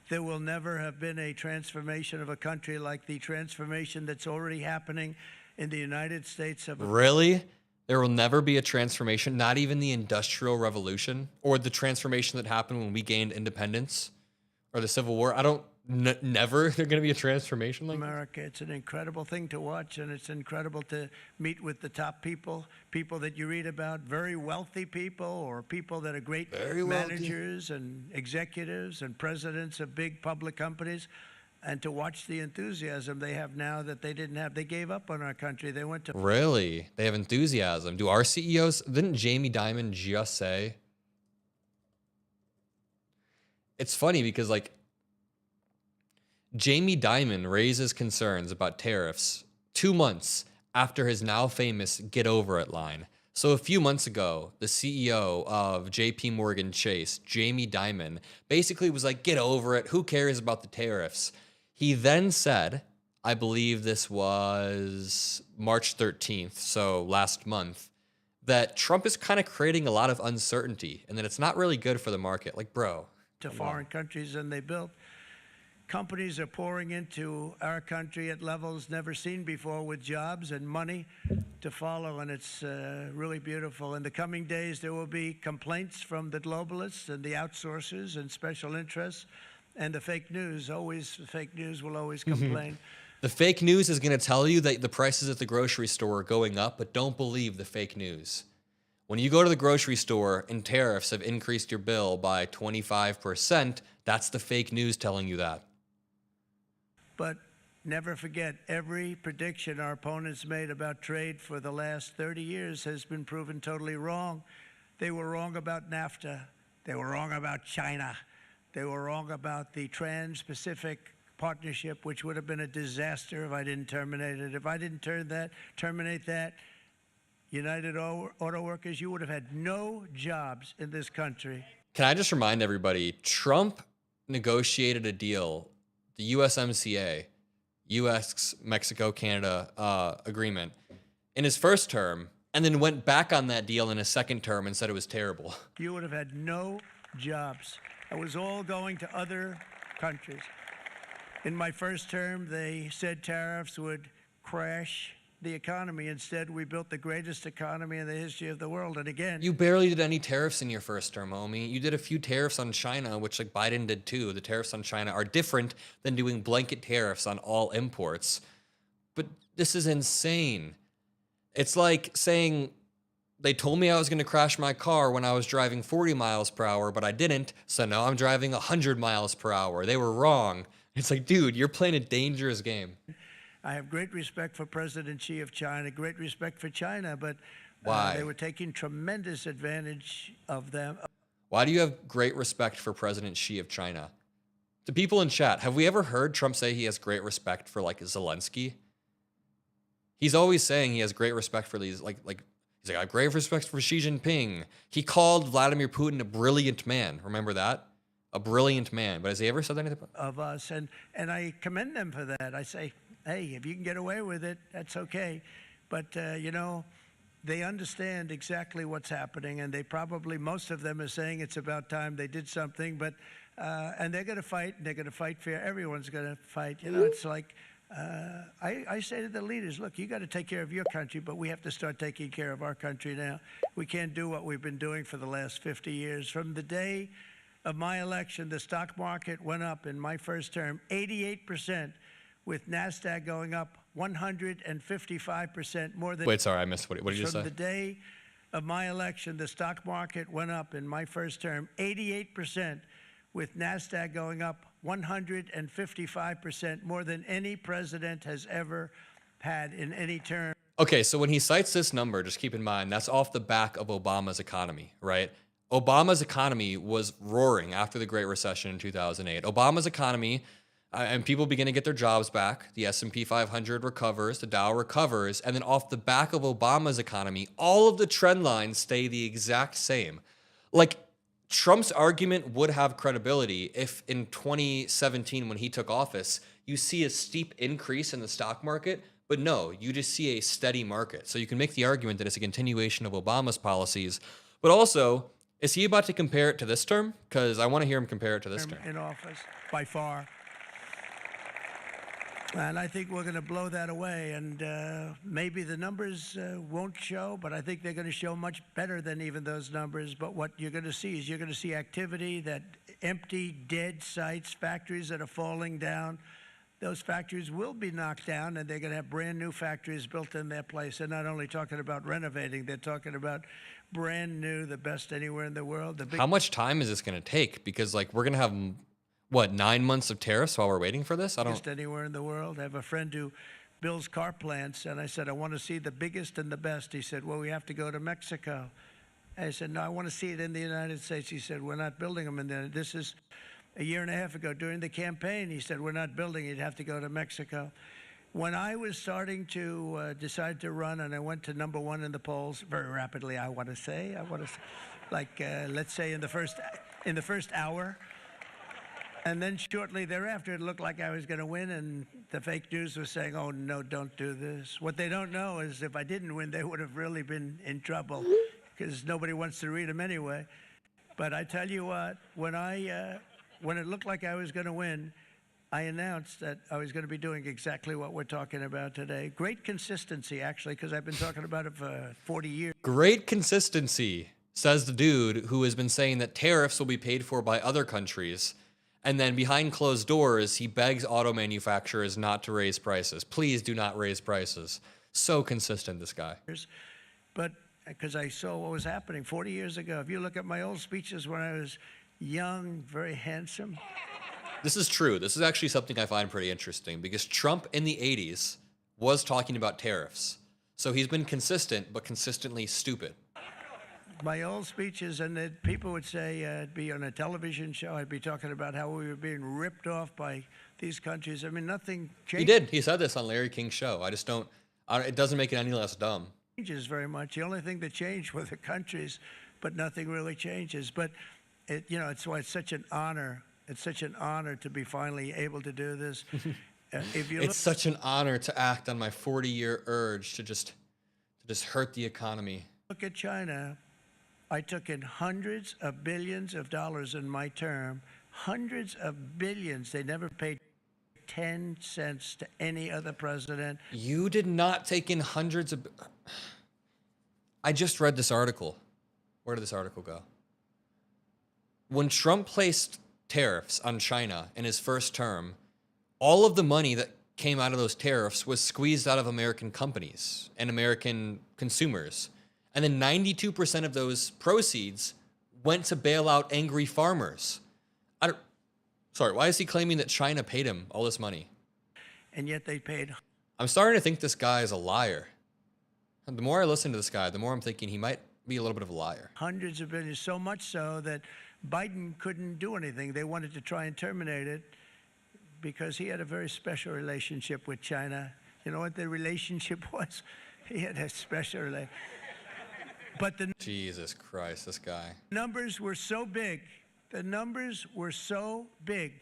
There will never have been a transformation of a country like the transformation that's already happening in the United States of... Really? There will never be a transformation, not even the Industrial Revolution or the transformation that happened when we gained independence or the Civil War. Never there's going to be a transformation like America. It's an incredible thing to watch, and it's incredible to meet with the top people that you read about, very wealthy people or people that are great managers and executives and presidents of big public companies, and to watch the enthusiasm they have now that they didn't have. They gave up on our country. They went to... Really? They have enthusiasm. Do our CEOs... Didn't Jamie Dimon just say... It's funny because, like, Jamie Dimon raises concerns about tariffs 2 months after his now famous "get over it" line. So a few months ago, the CEO of JP Morgan Chase, Jamie Dimon, basically was like, get over it. Who cares about the tariffs? He then said, I believe this was March 13th, so last month, that Trump is kind of creating a lot of uncertainty and that it's not really good for the market. Like, bro. To foreign countries, and they built. Companies are pouring into our country at levels never seen before, with jobs and money to follow, and it's really beautiful. In the coming days, there will be complaints from the globalists and the outsourcers and special interests and the fake news. The fake news will always complain. The fake news is going to tell you that the prices at the grocery store are going up, but don't believe the fake news. When you go to the grocery store and tariffs have increased your bill by 25%, that's the fake news telling you that. But never forget, every prediction our opponents made about trade for the last 30 years has been proven totally wrong. They were wrong about NAFTA. They were wrong about China. They were wrong about the Trans-Pacific Partnership, which would have been a disaster if I didn't terminate it. If I didn't terminate that, United Auto Workers, you would have had no jobs in this country. Can I just remind everybody, Trump negotiated a deal, the USMCA, US, Mexico, Canada agreement, in his first term, and then went back on that deal in his second term and said it was terrible. You would have had no jobs. It was all going to other countries. In my first term, they said tariffs would crash the economy. Instead, we built the greatest economy in the history of the world. And again, you barely did any tariffs in your first term, homie. You did a few tariffs on China, which like Biden did too. The tariffs on China are different than doing blanket tariffs on all imports. But this is insane. It's like saying they told me I was going to crash my car when I was driving 40 miles per hour, but I didn't. So now I'm driving 100 miles per hour. They were wrong. It's like, dude, you're playing a dangerous game. I have great respect for President Xi of China, great respect for China, but why? They were taking tremendous advantage of them. Why do you have great respect for President Xi of China? To people in chat, have we ever heard Trump say he has great respect for like Zelensky? He's always saying he has great respect for these, he's like, I have great respect for Xi Jinping. He called Vladimir Putin a brilliant man. Remember that? A brilliant man. But has he ever said anything about of us? And I commend them for that. I say, hey, if you can get away with it, that's okay. But, you know, they understand exactly what's happening, and they probably, most of them are saying it's about time they did something, but, and they're going to fight, and they're going to fight fair. Everyone's going to fight. You know, it's like, I say to the leaders, look, you got to take care of your country, but we have to start taking care of our country now. We can't do what we've been doing for the last 50 years. From the day of my election, the stock market went up in my first term 88%, with NASDAQ going up 155% more than... Wait, sorry, I missed what did you say? From the day of my election, the stock market went up in my first term 88%, with NASDAQ going up 155% more than any president has ever had in any term. Okay, so when he cites this number, just keep in mind, that's off the back of Obama's economy, right? Obama's economy was roaring after the Great Recession in 2008. Obama's economy, and people begin to get their jobs back. The S&P 500 recovers, the Dow recovers, and then off the back of Obama's economy, all of the trend lines stay the exact same. Like, Trump's argument would have credibility if in 2017, when he took office, you see a steep increase in the stock market, but no, you just see a steady market. So you can make the argument that it's a continuation of Obama's policies, but also, is he about to compare it to this term? Because I want to hear him compare it to this term. In office, by far. And I think we're going to blow that away. And maybe the numbers won't show, but I think they're going to show much better than even those numbers. But what you're going to see is you're going to see activity, that empty, dead sites, factories that are falling down. Those factories will be knocked down, and they're going to have brand new factories built in their place. They're not only talking about renovating, they're talking about brand new, the best anywhere in the world. How much time is this going to take? Because like we're going to have, what, 9 months of tariffs while we're waiting for this? I don't... Best anywhere in the world. I have a friend who builds car plants, and I said, I want to see the biggest and the best. He said, well, we have to go to Mexico. I said, no, I want to see it in the United States. He said, we're not building them in there. This is a year and a half ago during the campaign. He said, we're not building it. You'd have to go to Mexico. When I was starting to decide to run, and I went to #1 in the polls very rapidly, I want to say, like, let's say in the first hour. And then shortly thereafter, it looked like I was going to win, and the fake news was saying, oh, no, don't do this. What they don't know is if I didn't win, they would have really been in trouble, because nobody wants to read them anyway. But I tell you what, when it looked like I was going to win, I announced that I was going to be doing exactly what we're talking about today. Great consistency, actually, because I've been talking about it for 40 years. Great consistency, says the dude who has been saying that tariffs will be paid for by other countries. And then behind closed doors, he begs auto manufacturers not to raise prices. Please do not raise prices. So consistent, this guy. But because I saw what was happening 40 years ago. If you look at my old speeches when I was young, very handsome. This is true. This is actually something I find pretty interesting because Trump in the 80s was talking about tariffs. So he's been consistent, but consistently stupid. My old speeches, and that people would say I'd be on a television show, I'd be talking about how we were being ripped off by these countries. I mean, nothing changed. He did. He said this on Larry King's show. I just don't, it doesn't make it any less dumb. Changes very much. The only thing that changed were the countries, but nothing really changes. But, you know, it's why it's such an honor. It's such an honor to be finally able to do this. It's such an honor to act on my 40-year urge to just hurt the economy. Look at China. I took in hundreds of billions of dollars in my term, hundreds of billions. They never paid 10 cents to any other president. You did not take in hundreds of... I just read this article. Where did this article go? When Trump placed tariffs on China in his first term, all of the money that came out of those tariffs was squeezed out of American companies and American consumers. And then 92% of those proceeds went to bail out angry farmers. Sorry, why is he claiming that China paid him all this money? And yet they paid. I'm starting to think this guy is a liar. And the more I listen to this guy, the more I'm thinking he might be a little bit of a liar. Hundreds of billions, so much so that Biden couldn't do anything. They wanted to try and terminate it because he had a very special relationship with China. You know what the relationship was? He had a special relationship. But the Jesus Christ, this guy. numbers were so big, the numbers were so big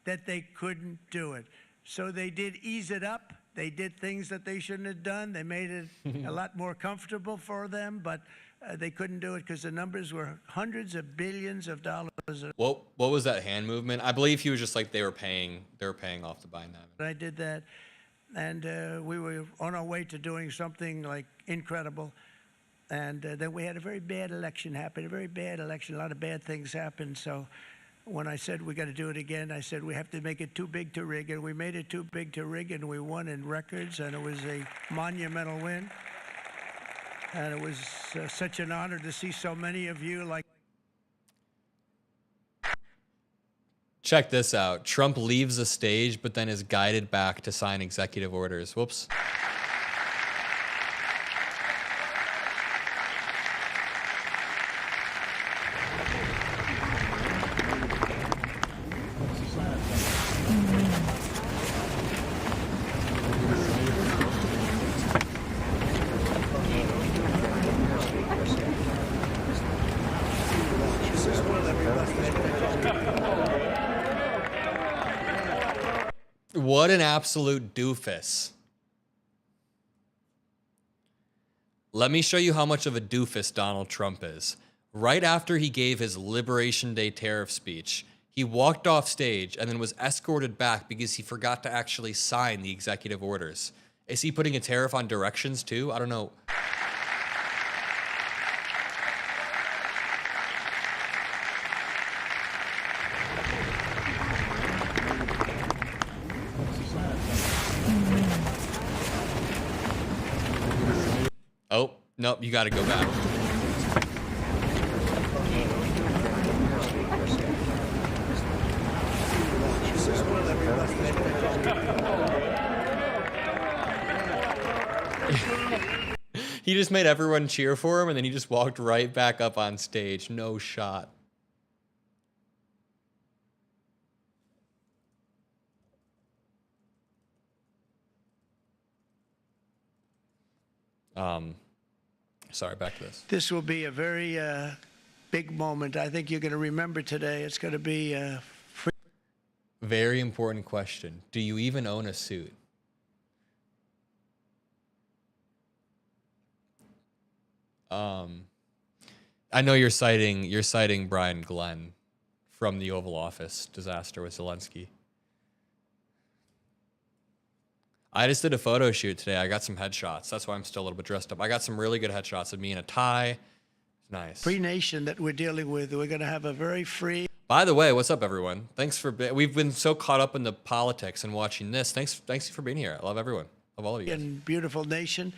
that they couldn't do it. So they did ease it up. They did things that they shouldn't have done. They made it a lot more comfortable for them, but they couldn't do it because the numbers were hundreds of billions of dollars. What was that hand movement? I believe he was just like they were paying off to buy that. I did that, and we were on our way to doing something like incredible. And then we had a very bad election happen, a very bad election. A lot of bad things happened. So when I said we got to do it again, I said we have to make it too big to rig. And we made it too big to rig, and we won in records, and it was a monumental win. And it was such an honor to see so many of you like. Check this out. Trump leaves the stage, but then is guided back to sign executive orders. Whoops. What an absolute doofus. Let me show you how much of a doofus Donald Trump is. Right after he gave his Liberation Day tariff speech, he walked off stage and then was escorted back because he forgot to actually sign the executive orders. Is he putting a tariff on directions too? I don't know. Oh, nope, you gotta go back. He just made everyone cheer for him, and then he just walked right back up on stage. No shot. Sorry, back to this. This will be a very big moment. I think you're going to remember today. It's going to be Very important question. Do you even own a suit? I know you're citing Brian Glenn from the Oval Office disaster with Zelensky. I just did a photo shoot today. I got some headshots. That's why I'm still a little bit dressed up. I got some really good headshots of me in a tie. It's nice. free nation that we're dealing with. We're going to have a very free. By the way, what's up, everyone? Thanks for we've been so caught up in the politics and watching this. Thanks for being here. I love everyone. Love all of you guys. And beautiful nation.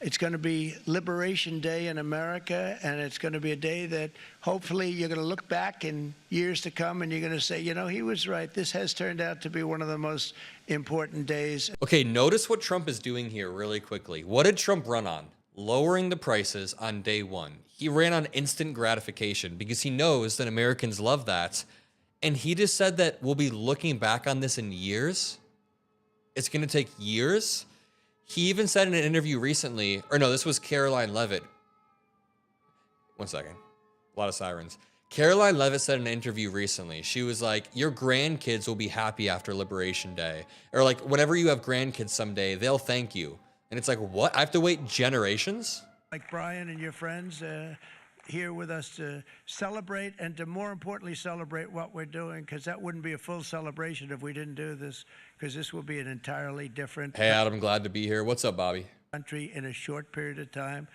It's going to be Liberation Day in America, and it's going to be a day that hopefully you're going to look back in years to come and you're going to say, you know, he was right. This has turned out to be one of the most important days. Okay, notice what Trump is doing here really quickly. What did Trump run on? Lowering the prices on day one. He ran on instant gratification because he knows that Americans love that. And he just said that we'll be looking back on this in years. It's going to take years. He even said in an interview recently, or no, this was Caroline Levitt. One second. A lot of sirens. Caroline Levitt said in an interview recently, she was like, your grandkids will be happy after Liberation Day. Or like, whenever you have grandkids someday, they'll thank you. And it's like, what? I have to wait generations? Like Brian and your friends here with us to celebrate and to more importantly celebrate what we're doing, because that wouldn't be a full celebration if we didn't do this, because this will be an entirely different Hey, Adam, glad to be here. What's up, Bobby? Country in a short period of time.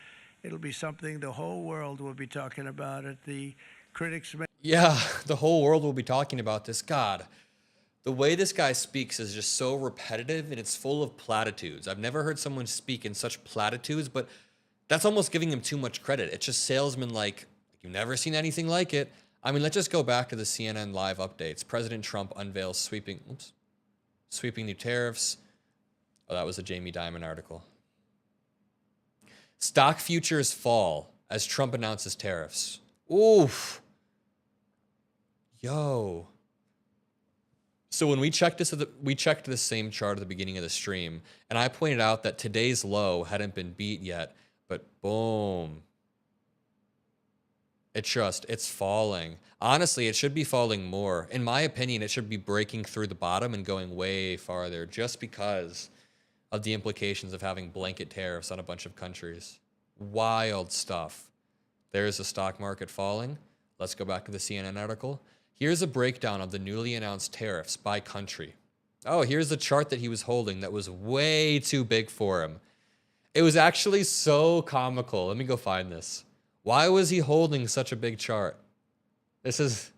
It'll be something the whole world will be talking about it. The critics may. Yeah, the whole world will be talking about this. God, the way this guy speaks is just so repetitive and it's full of platitudes. I've never heard someone speak in such platitudes, but that's almost giving him too much credit. It's just salesman-like. You've never seen anything like it. I mean, let's just go back to the CNN live updates. President Trump unveils sweeping new tariffs. Oh, that was a Jamie Dimon article. Stock futures fall as Trump announces tariffs. Oof. Yo. So when we checked this, we checked the same chart at the beginning of the stream, and I pointed out that today's low hadn't been beat yet, but boom. It's falling. Honestly, it should be falling more. In my opinion, it should be breaking through the bottom and going way farther just because of the implications of having blanket tariffs on a bunch of countries. Wild stuff. There's the stock market falling. Let's go back to the CNN article. Here's a breakdown of the newly announced tariffs by country. Oh, here's the chart that he was holding that was way too big for him. It was actually so comical. Let me go find this. Why was he holding such a big chart? This is,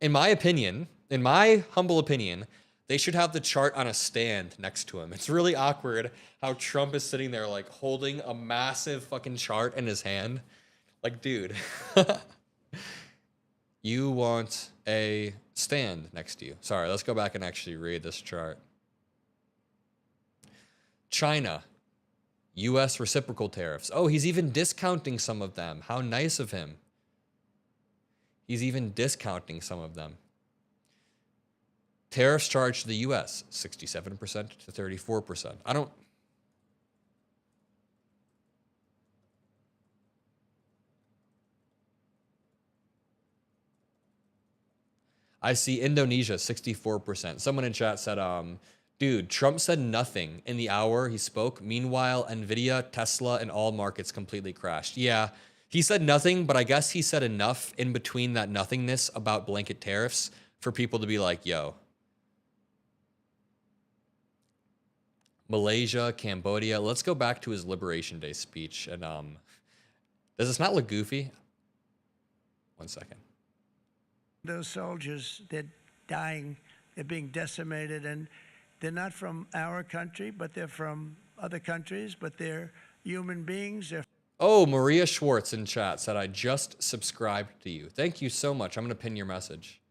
in my opinion, in my humble opinion, they should have the chart on a stand next to him. It's really awkward how Trump is sitting there like holding a massive fucking chart in his hand. Like, dude, you want a stand next to you. Sorry, let's go back and actually read this chart. China, U.S. reciprocal tariffs. Oh, he's even discounting some of them. How nice of him. He's even discounting some of them. Tariffs charged to the U.S., 67% to 34%. I see Indonesia, 64%. Someone in chat said, dude, Trump said nothing in the hour he spoke. Meanwhile, Nvidia, Tesla, and all markets completely crashed. Yeah, he said nothing, but I guess he said enough in between that nothingness about blanket tariffs for people to be like, yo. Malaysia, Cambodia. Let's go back to his Liberation Day speech. And does this not look goofy? 1 second. Those soldiers, they're dying, they're being decimated, and they're not from our country, but they're from other countries, but they're human beings. Oh, Maria Schwartz in chat said, I just subscribed to you. Thank you so much. I'm going to pin your message.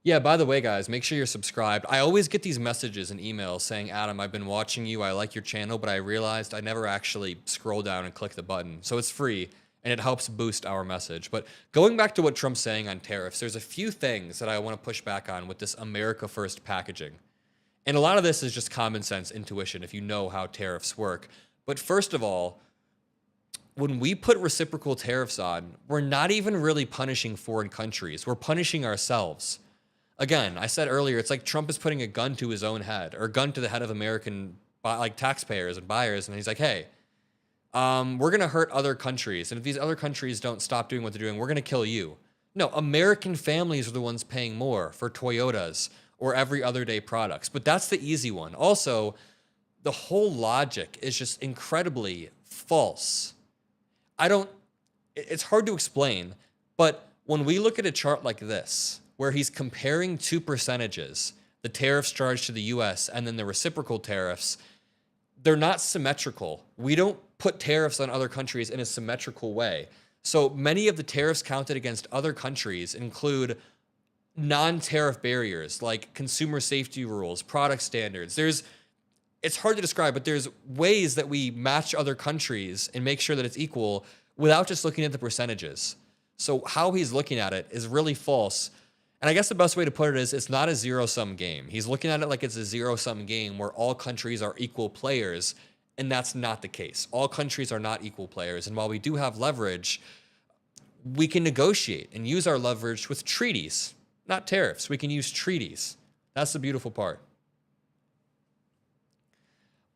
Yeah, by the way, guys, make sure you're subscribed. I always get these messages and emails saying, Adam, I've been watching you. I like your channel, but I realized I never actually scroll down and click the button. So it's free, and it helps boost our message. But going back to what Trump's saying on tariffs, there's a few things that I want to push back on with this America First packaging. And a lot of this is just common sense intuition if you know how tariffs work. But first of all, when we put reciprocal tariffs on, we're not even really punishing foreign countries. We're punishing ourselves. Again, I said earlier, it's like Trump is putting a gun to his own head, or a gun to the head of American like taxpayers and buyers, and he's like, hey, we're going to hurt other countries, and if these other countries don't stop doing what they're doing, we're going to kill you. No, American families are the ones paying more for Toyotas or every other day products, but that's the easy one. Also, the whole logic is just incredibly false. It's hard to explain, but when we look at a chart like this, where he's comparing two percentages, the tariffs charged to the US and then the reciprocal tariffs, they're not symmetrical. We don't put tariffs on other countries in a symmetrical way. So many of the tariffs counted against other countries include non-tariff barriers like consumer safety rules, product standards. It's hard to describe, but there's ways that we match other countries and make sure that it's equal without just looking at the percentages. So how he's looking at it is really false. And I guess the best way to put it is it's not a zero-sum game. He's looking at it like it's a zero-sum game where all countries are equal players, and that's not the case. All countries are not equal players, and while we do have leverage, we can negotiate and use our leverage with treaties, not tariffs. We can use treaties. That's the beautiful part.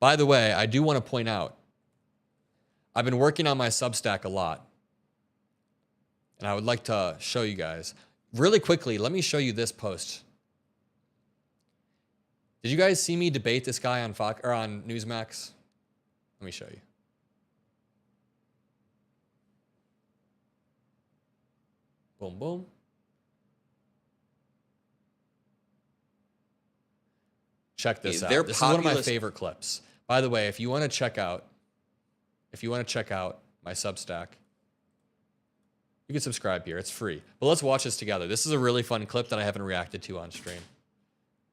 By the way, I do want to point out, I've been working on my Substack a lot, and I would like to show you guys. Really quickly, let me show you this post. Did you guys see me debate this guy on Fox or on Newsmax? Let me show you. Boom, boom. Check this out. This is one of my favorite clips. By the way, if you want to check out my Substack, you can subscribe here. It's free. But let's watch this together. This is a really fun clip that I haven't reacted to on stream.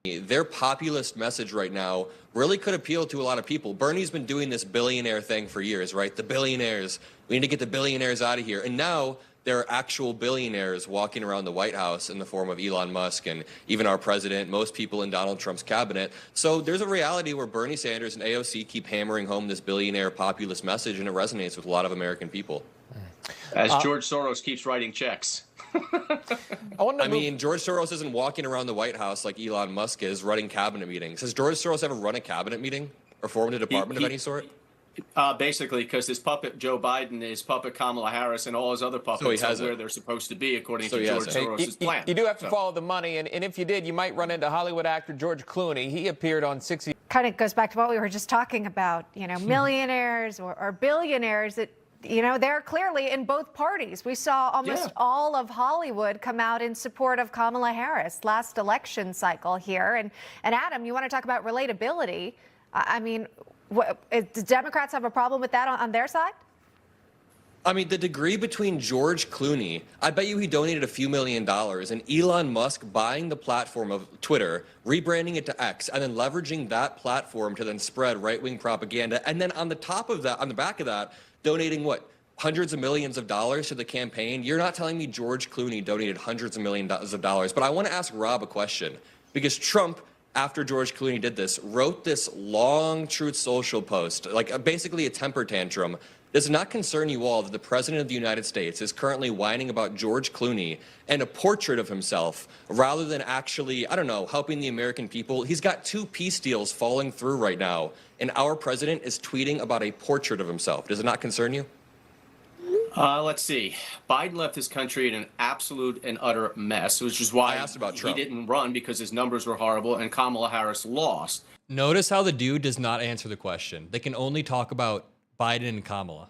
Their populist message right now really could appeal to a lot of people. Bernie's been doing this billionaire thing for years, right? The billionaires. We need to get the billionaires out of here. And now there are actual billionaires walking around the White House in the form of Elon Musk and even our president, most people in Donald Trump's cabinet. So there's a reality where Bernie Sanders and AOC keep hammering home this billionaire populist message, and it resonates with a lot of American people. As George Soros keeps writing checks. I mean, George Soros isn't walking around the White House like Elon Musk is, running cabinet meetings. Has George Soros ever run a cabinet meeting or formed a department of any sort? Basically, because his puppet Joe Biden, his puppet Kamala Harris, and all his other puppets are where they're supposed to be, according to George Soros' plan. You do have to follow the money, and if you did, you might run into Hollywood actor George Clooney. He appeared on 60. Kind of goes back to what we were just talking about, millionaires or billionaires that, they're clearly in both parties. We saw almost all of Hollywood come out in support of Kamala Harris last election cycle here. And Adam, you want to talk about relatability? I mean, do Democrats have a problem with that on their side? I mean, the degree between George Clooney, I bet you he donated a few $1 million, and Elon Musk buying the platform of Twitter, rebranding it to X, and then leveraging that platform to then spread right-wing propaganda. And then on the top of that, on the back of that, donating what? Hundreds of millions of dollars to the campaign. You're not telling me George Clooney donated hundreds of millions of dollars. But I want to ask Rob a question, because Trump, after George Clooney did this, wrote this long Truth Social post, like basically a temper tantrum. Does it not concern you all that the President of the United States is currently whining about George Clooney and a portrait of himself rather than actually, I don't know, helping the American people? He's got 2 peace deals falling through right now, and our president is tweeting about a portrait of himself. Does it not concern you? Let's see. Biden left his country in an absolute and utter mess, which is why I asked about Trump. He didn't run, because his numbers were horrible, and Kamala Harris lost. Notice how the dude does not answer the question. They can only talk about Biden and Kamala.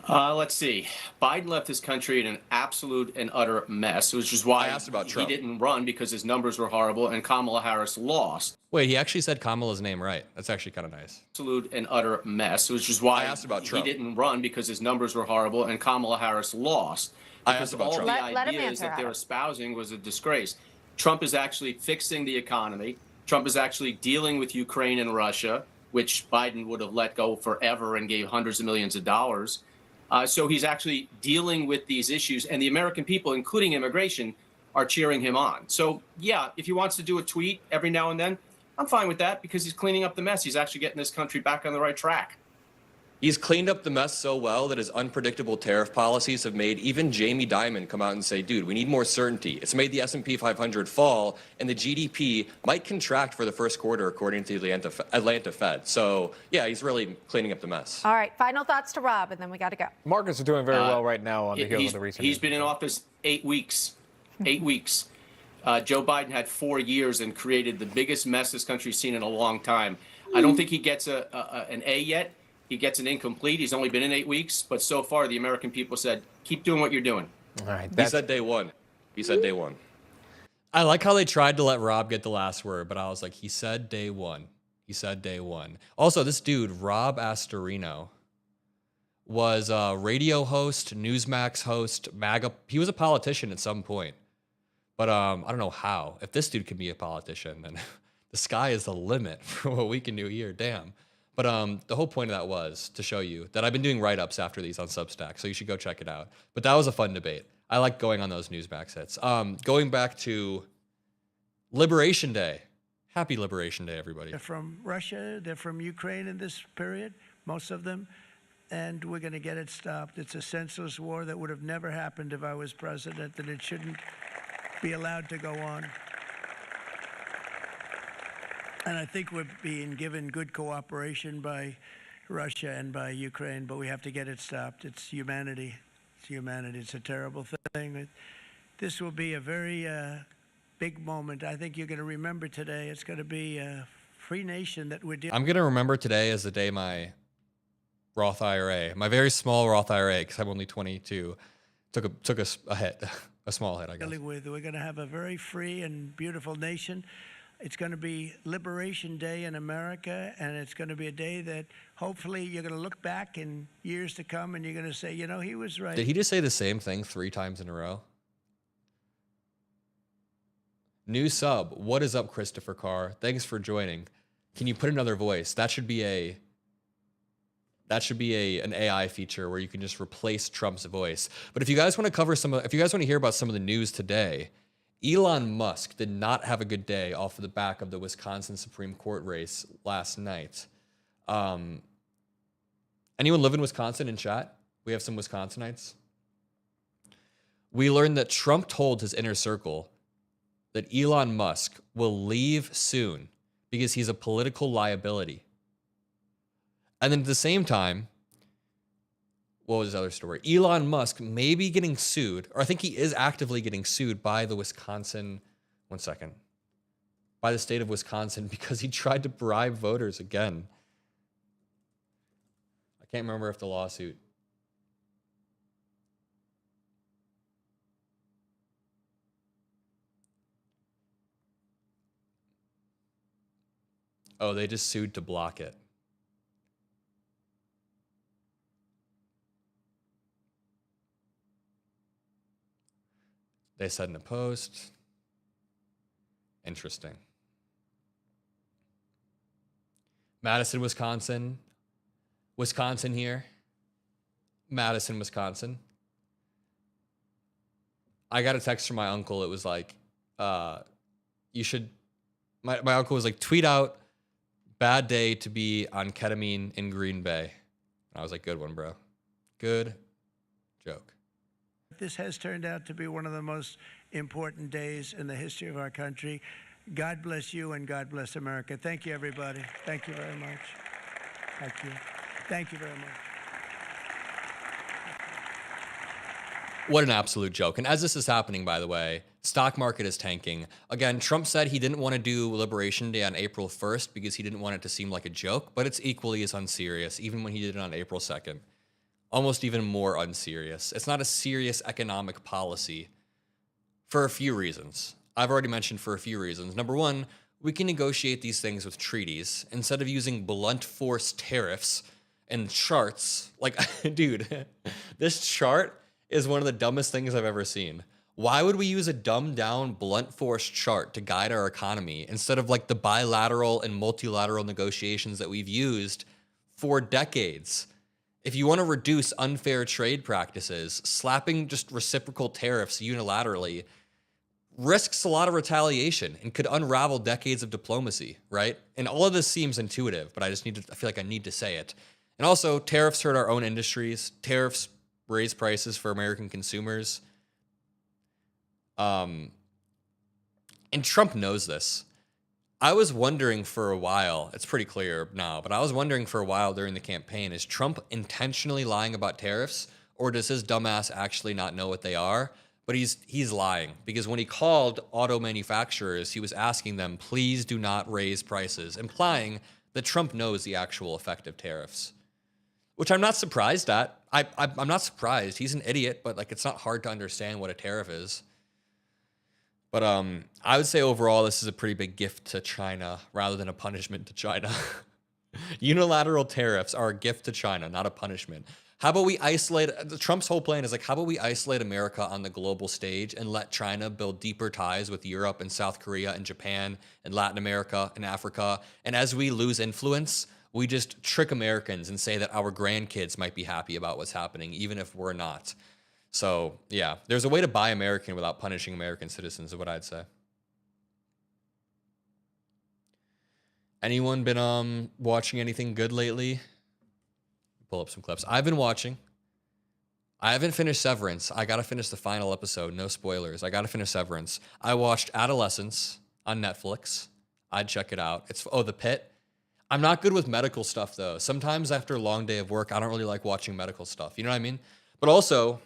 Let's see. Biden left his country in an absolute and utter mess, which is why I asked about Trump. He didn't run, because his numbers were horrible, and Kamala Harris lost. Wait, he actually said Kamala's name right. That's actually kind of nice. Absolute and utter mess, which is why I asked about Trump. He didn't run, because his numbers were horrible, and Kamala Harris lost. I asked about Trump. All the ideas that they're espousing was a disgrace. Trump is actually fixing the economy. Trump is actually dealing with Ukraine and Russia, which Biden would have let go forever and gave hundreds of millions of dollars. So he's actually dealing with these issues, and the American people, including immigration, are cheering him on. So, yeah, if he wants to do a tweet every now and then, I'm fine with that, because he's cleaning up the mess. He's actually getting this country back on the right track. He's cleaned up the mess so well that his unpredictable tariff policies have made even Jamie Dimon come out and say, dude, we need more certainty. It's made the S&P 500 fall, and the GDP might contract for the first quarter, according to the Atlanta Fed. So, yeah, he's really cleaning up the mess. All right, final thoughts to Rob, and then we got to go. Markets are doing very well right now on the heels of the recent. He's been in office 8 weeks. 8 weeks. Joe Biden had 4 years and created the biggest mess this country's seen in a long time. I don't think he gets an A yet. He gets an incomplete. He's only been in 8 weeks, but so far the American people said, keep doing what you're doing. All right. He said day one. He said day one. I like how they tried to let Rob get the last word, but I was like, he said day one. He said day one. Also, this dude, Rob Astorino, was a radio host, Newsmax host, MAGA. He was a politician at some point, but I don't know how. If this dude can be a politician, then the sky is the limit for what we can do here. Damn. But the whole point of that was to show you that I've been doing write-ups after these on Substack, so you should go check it out. But that was a fun debate. I like going on those Newsmax hits. Going back to Liberation Day. Happy Liberation Day, everybody. They're from Russia. They're from Ukraine in this period, most of them. And we're going to get it stopped. It's a senseless war that would have never happened if I was president, and it shouldn't be allowed to go on. And I think we're being given good cooperation by Russia and by Ukraine, but we have to get it stopped. It's humanity. It's humanity. It's a terrible thing. This will be a very big moment. I think you're going to remember today. It's going to be a free nation that we're dealing. I'm going to remember today as the day my Roth IRA, my very small Roth IRA, because I'm only 22, took a hit, a small hit, I guess. We're going to have a very free and beautiful nation. It's going to be Liberation Day in America, and it's going to be a day that hopefully you're going to look back in years to come and you're going to say, you know, he was right. Did he just say the same thing 3 times in a row? New sub. What is up, Christopher Carr? Thanks for joining. Can you put another voice? That should be a That should be an AI feature where you can just replace Trump's voice. But if you guys want to cover if you guys want to hear about some of the news today, Elon Musk did not have a good day off of the back of the Wisconsin Supreme Court race last night. Anyone live in Wisconsin in chat? We have some Wisconsinites. We learned that Trump told his inner circle that Elon Musk will leave soon because he's a political liability. And then at the same time, what was the other story? Elon Musk may be getting sued, or I think he is actively getting sued by the Wisconsin, by the state of Wisconsin because he tried to bribe voters again. I can't remember if the lawsuit. Oh, they just sued to block it. They said in a post. Interesting. Madison, Wisconsin. Wisconsin here. Madison, Wisconsin. I got a text from my uncle. It was like, you should, my uncle was like, tweet out, bad day to be on ketamine in Green Bay. And I was like, good one, bro. Good joke. This has turned out to be one of the most important days in the history of our country. God bless you and God bless America. Thank you, everybody. Thank you very much. Thank you. Thank you very much. What an absolute joke. And as this is happening, by the way, stock market is tanking. Again, Trump said he didn't want to do Liberation Day on April 1st because he didn't want it to seem like a joke, but it's equally as unserious, even when he did it on April 2nd. Almost even more unserious. It's not a serious economic policy for a few reasons. I've already mentioned for a few reasons. Number one, we can negotiate these things with treaties instead of using blunt force tariffs and charts. Like, dude, this chart is one of the dumbest things I've ever seen. Why would we use a dumbed down blunt force chart to guide our economy instead of like the bilateral and multilateral negotiations that we've used for decades? If you want to reduce unfair trade practices, slapping just reciprocal tariffs unilaterally risks a lot of retaliation and could unravel decades of diplomacy, right? And all of this seems intuitive, but I feel like I need to say it. And also, tariffs hurt our own industries. Tariffs raise prices for American consumers. And Trump knows this. I was wondering for a while, it's pretty clear now, but I was wondering for a while during the campaign, is Trump intentionally lying about tariffs, or does his dumbass actually not know what they are? But he's lying, because when he called auto manufacturers, he was asking them, please do not raise prices, implying that Trump knows the actual effect of tariffs, which I'm not surprised at. I'm not surprised. He's an idiot, but like it's not hard to understand what a tariff is. But I would say overall, this is a pretty big gift to China rather than a punishment to China. Unilateral tariffs are a gift to China, not a punishment. How about we isolate, Trump's whole plan is like, how about we isolate America on the global stage and let China build deeper ties with Europe and South Korea and Japan and Latin America and Africa. And as we lose influence, we just trick Americans and say that our grandkids might be happy about what's happening, even if we're not. So, yeah, there's a way to buy American without punishing American citizens, is what I'd say. Anyone been watching anything good lately? Pull up some clips. I've been watching. I haven't finished Severance. I got to finish the final episode. No spoilers. I got to finish Severance. I watched Adolescence on Netflix. I'd check it out. The Pit. I'm not good with medical stuff, though. Sometimes after a long day of work, I don't really like watching medical stuff. You know what I mean? But also,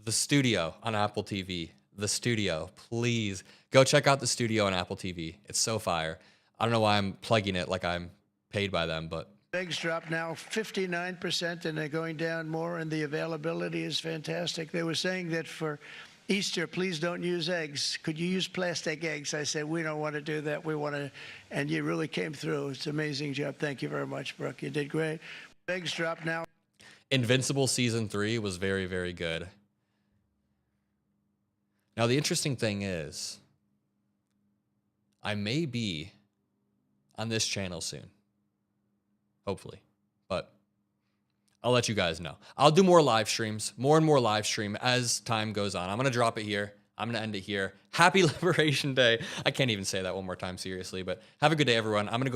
The Studio on Apple TV. The Studio. Please go check out The Studio on Apple TV. It's so fire. I don't know why I'm plugging it like I'm paid by them, but Eggs drop now 59%, and they're going down more, and the availability is fantastic. They were saying that for Easter, please don't use eggs. Could you use plastic eggs? I said, we don't want to do that. We want to, and you really came through. It's an amazing job. Thank you very much, Brooke. You did great. Eggs drop now. Invincible Season 3 was very, very good. Now, the interesting thing is, I may be on this channel soon. Hopefully. But I'll let you guys know. I'll do more live streams, more and more live stream as time goes on. I'm going to drop it here. I'm going to end it here. Happy Liberation Day. I can't even say that one more time seriously, but have a good day, everyone. I'm going to go